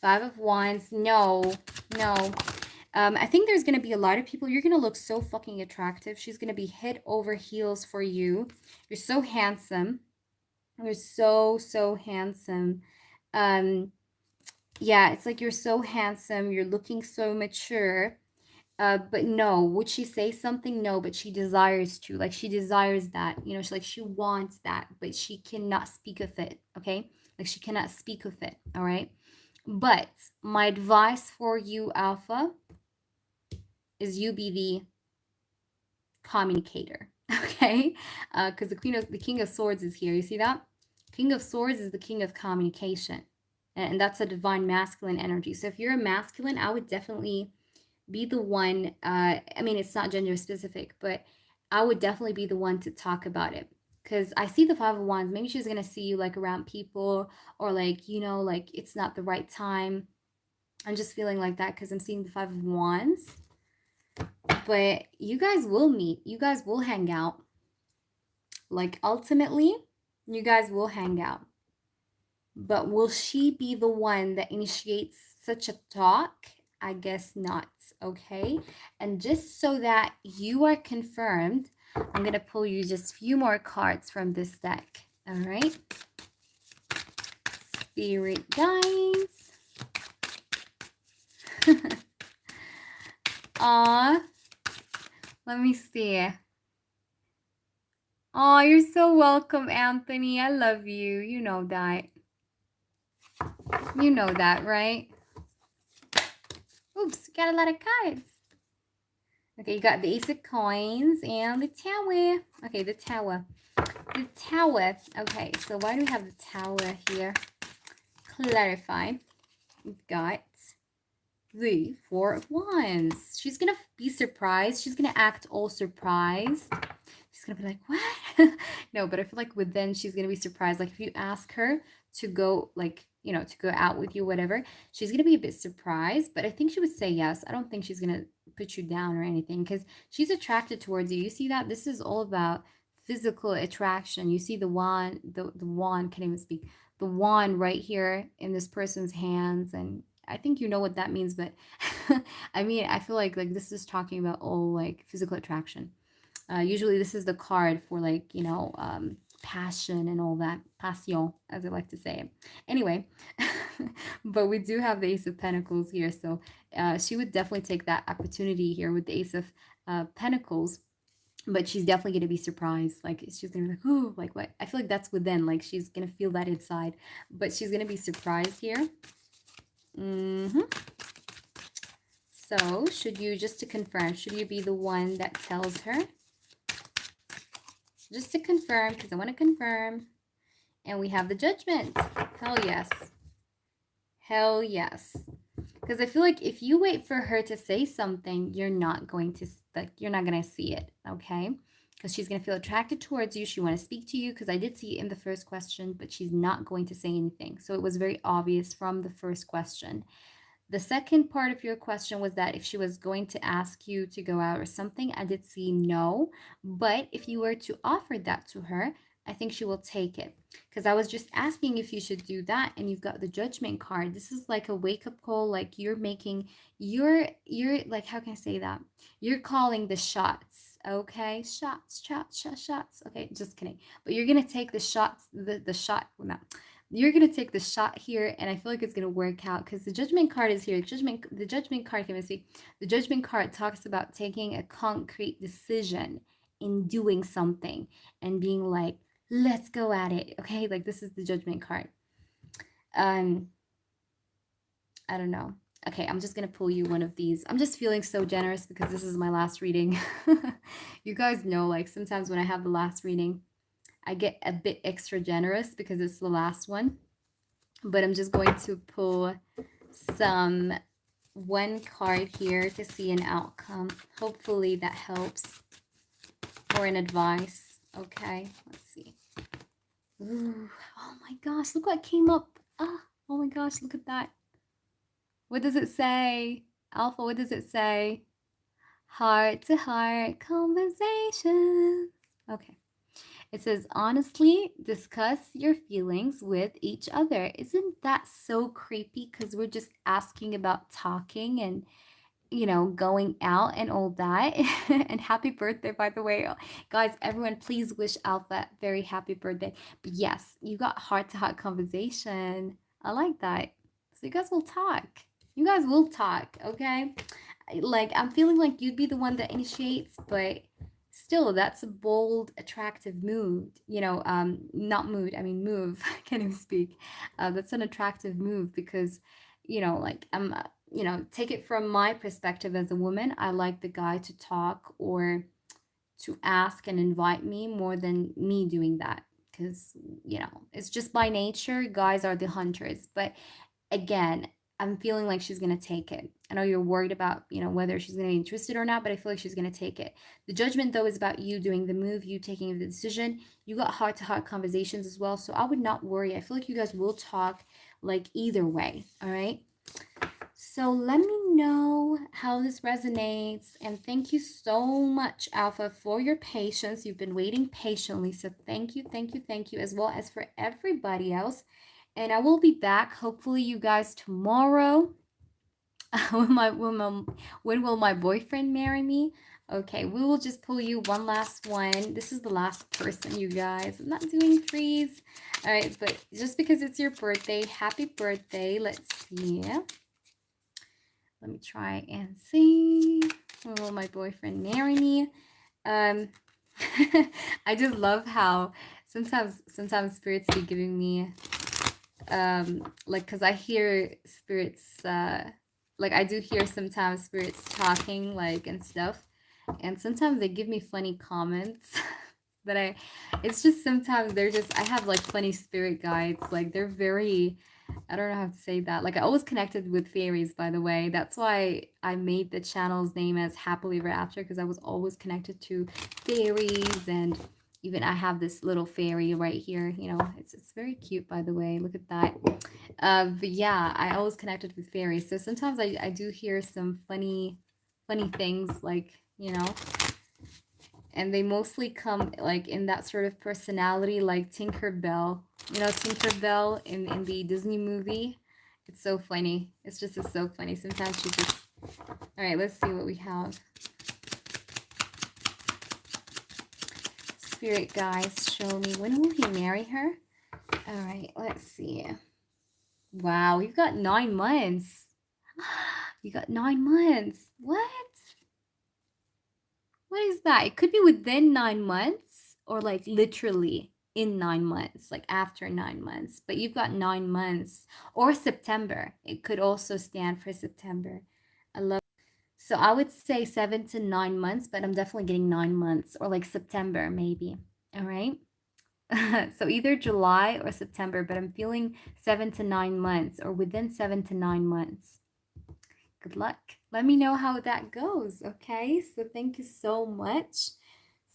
5 of Wands. No, no. I think there's going to be a lot of people. You're going to look so fucking attractive. She's going to be head over heels for you. You're so handsome. You're so handsome. Yeah, it's like you're so handsome. You're looking so mature. But no, would she say something? No, but she desires to. Like she desires that. You know, she wants that, but she cannot speak of it. Okay, like she cannot speak of it. All right. But my advice for you, Alpha, is you be the communicator. Okay, because the King of Swords is here. You see that? King of Swords is the king of communication, and that's a divine masculine energy. So if you're a masculine, I would definitely be the one. I mean, it's not gender specific, but I would definitely be the one to talk about it. Because I see the 5 of Wands. Maybe she's gonna see you like around people, or like, you know, like it's not the right time. I'm just feeling like that because I'm seeing the 5 of Wands. But you guys will meet. You guys will hang out. Like ultimately, you guys will hang out. But will she be the one that initiates such a talk? I guess not. Okay. And just so that you are confirmed, I'm going to pull you just a few more cards from this deck. All right. Spirit guides. Aw. Let me see. Oh, you're so welcome, Anthony. I love you. You know that. You know that, right? Oops, got a lot of cards. Okay, you got the Ace of Coins and the Tower. Okay, the Tower. The Tower. Okay, so why do we have the Tower here? Clarify. We've got the 4 of Wands. She's going to be surprised. She's going to act all surprised. She's going to be like, what? No, but I feel like within she's going to be surprised. Like if you ask her to go, like, you know, to go out with you, whatever, she's going to be a bit surprised. But I think she would say yes. I don't think she's going to put you down or anything because she's attracted towards you. You see that? This is all about physical attraction. You see the wand, the wand, can't even speak. The wand right here in this person's hands, and I think you know what that means, but I mean, I feel like this is talking about all like physical attraction. Usually this is the card for like, you know, passion and all that. Passion, as I like to say it. Anyway, but we do have the Ace of Pentacles here. So she would definitely take that opportunity here with the Ace of Pentacles. But she's definitely going to be surprised. Like, she's going to be like, oh, like what? I feel like that's within. Like, she's going to feel that inside. But she's going to be surprised here. So, should you, just to confirm, should you be the one that tells her? Just to confirm, because I want to confirm. And we have the Judgment. Hell yes. Hell yes. Because I feel like if you wait for her to say something, you're not going to, like, you're not going to see it, okay? Because she's going to feel attracted towards you. She want to speak to you, because I did see it in the first question, but she's not going to say anything. So it was very obvious from the first question. The second part of your question was that if she was going to ask you to go out or something, I did see no. But if you were to offer that to her, I think she will take it. Because I was just asking if you should do that, and you've got the Judgment card. This is like a wake-up call. Like you're making, you're like, how can I say that? You're calling the shots, okay? Shots. Okay, just kidding. But you're going to take the shots, the shot, well, no. You're going to take the shot here, and I feel like it's going to work out because the Judgment card is here. The Judgment card, can I see? The Judgment card talks about taking a concrete decision in doing something and being like, let's go at it, okay? Like, this is the Judgment card. I don't know. Okay, I'm just gonna pull you one of these. I'm just feeling so generous because this is my last reading. You guys know, like, sometimes when I have the last reading, I get a bit extra generous because it's the last one. But I'm just going to pull some one card here to see an outcome. Hopefully that helps, or an advice. Okay, let's see. Ooh, oh my gosh, look what came up. Ah, oh my gosh, look at that. What does it say? Alpha, what does it say? Heart to heart conversations. Okay. It says, honestly, discuss your feelings with each other. Isn't that so creepy? Because we're just asking about talking and, you know, going out and all that. And happy birthday, by the way. Guys, everyone, please wish Alpha very happy birthday. But yes, you got heart to heart conversation. I like that. So you guys will talk. You guys will talk, okay? Like, I'm feeling like you'd be the one that initiates, but still, that's a bold, attractive mood. You know, not mood, I mean move. I can't even speak. That's an attractive move because, you know, like, I'm, you know, take it from my perspective as a woman. I like the guy to talk or to ask and invite me more than me doing that because, you know, it's just by nature. Guys are the hunters. But again, I'm feeling like she's going to take it. I know you're worried about, you know, whether she's going to be interested or not, but I feel like she's going to take it. The judgment, though, is about you doing the move, you taking the decision. You got heart to heart conversations as well. So I would not worry. I feel like you guys will talk, like, either way. All right. So let me know how this resonates. And thank you so much, Alpha, for your patience. You've been waiting patiently. So thank you, thank you, thank you, as well as for everybody else. And I will be back, hopefully, you guys, tomorrow. When will my boyfriend marry me? Okay, we will just pull you one last one. This is the last person, you guys. I'm not doing threes. All right, but just because it's your birthday, happy birthday. Let's see. Let me try and see. When will my boyfriend marry me? Um, I just love how sometimes spirits be giving me like, because I hear spirits, like, I do hear sometimes spirits talking, like, and stuff, and sometimes they give me funny comments that it's just sometimes they're just, I have like funny spirit guides, like they're very, I don't know how to say that, like I always connected with fairies, by the way. That's why I made the channel's name as Happily Ever After, because I was always connected to fairies. And even I have this little fairy right here, you know, it's very cute, by the way. Look at that. But yeah, I always connected with fairies. So sometimes I do hear some funny things, like, you know, and they mostly come like in that sort of personality, like Tinkerbell. You know, Tinkerbell in the Disney movie. It's so funny. It's so funny. Sometimes she just... All right, let's see what we have. Spirit guides, show me, when will he marry her? All right, let's see. Wow, you've got 9 months. You got 9 months. What? What is that? It could be within 9 months or like literally in 9 months, like after 9 months. But you've got 9 months, or September. It could also stand for September. I love... So I would say 7 to 9 months, but I'm definitely getting 9 months, or like September maybe. All right. So either July or September, but I'm feeling 7 to 9 months, or within 7 to 9 months. Good luck. Let me know how that goes, okay? So thank you so much.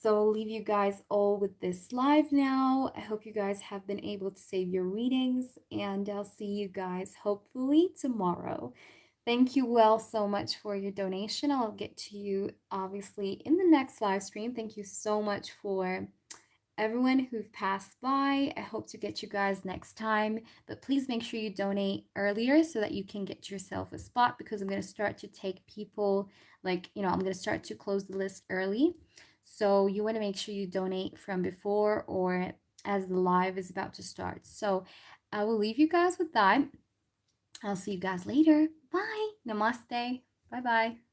So I'll leave you guys all with this live now. I hope you guys have been able to save your readings, and I'll see you guys hopefully tomorrow. Thank you well so much for your donation. I'll get to you obviously in the next live stream. Thank you so much for everyone who've passed by. I hope to get you guys next time, but please make sure you donate earlier so that you can get yourself a spot, because I'm going to start to take people, like, you know, I'm going to start to close the list early. So you want to make sure you donate from before or as the live is about to start. So I will leave you guys with that. I'll see you guys later. Bye. Namaste. Bye-bye.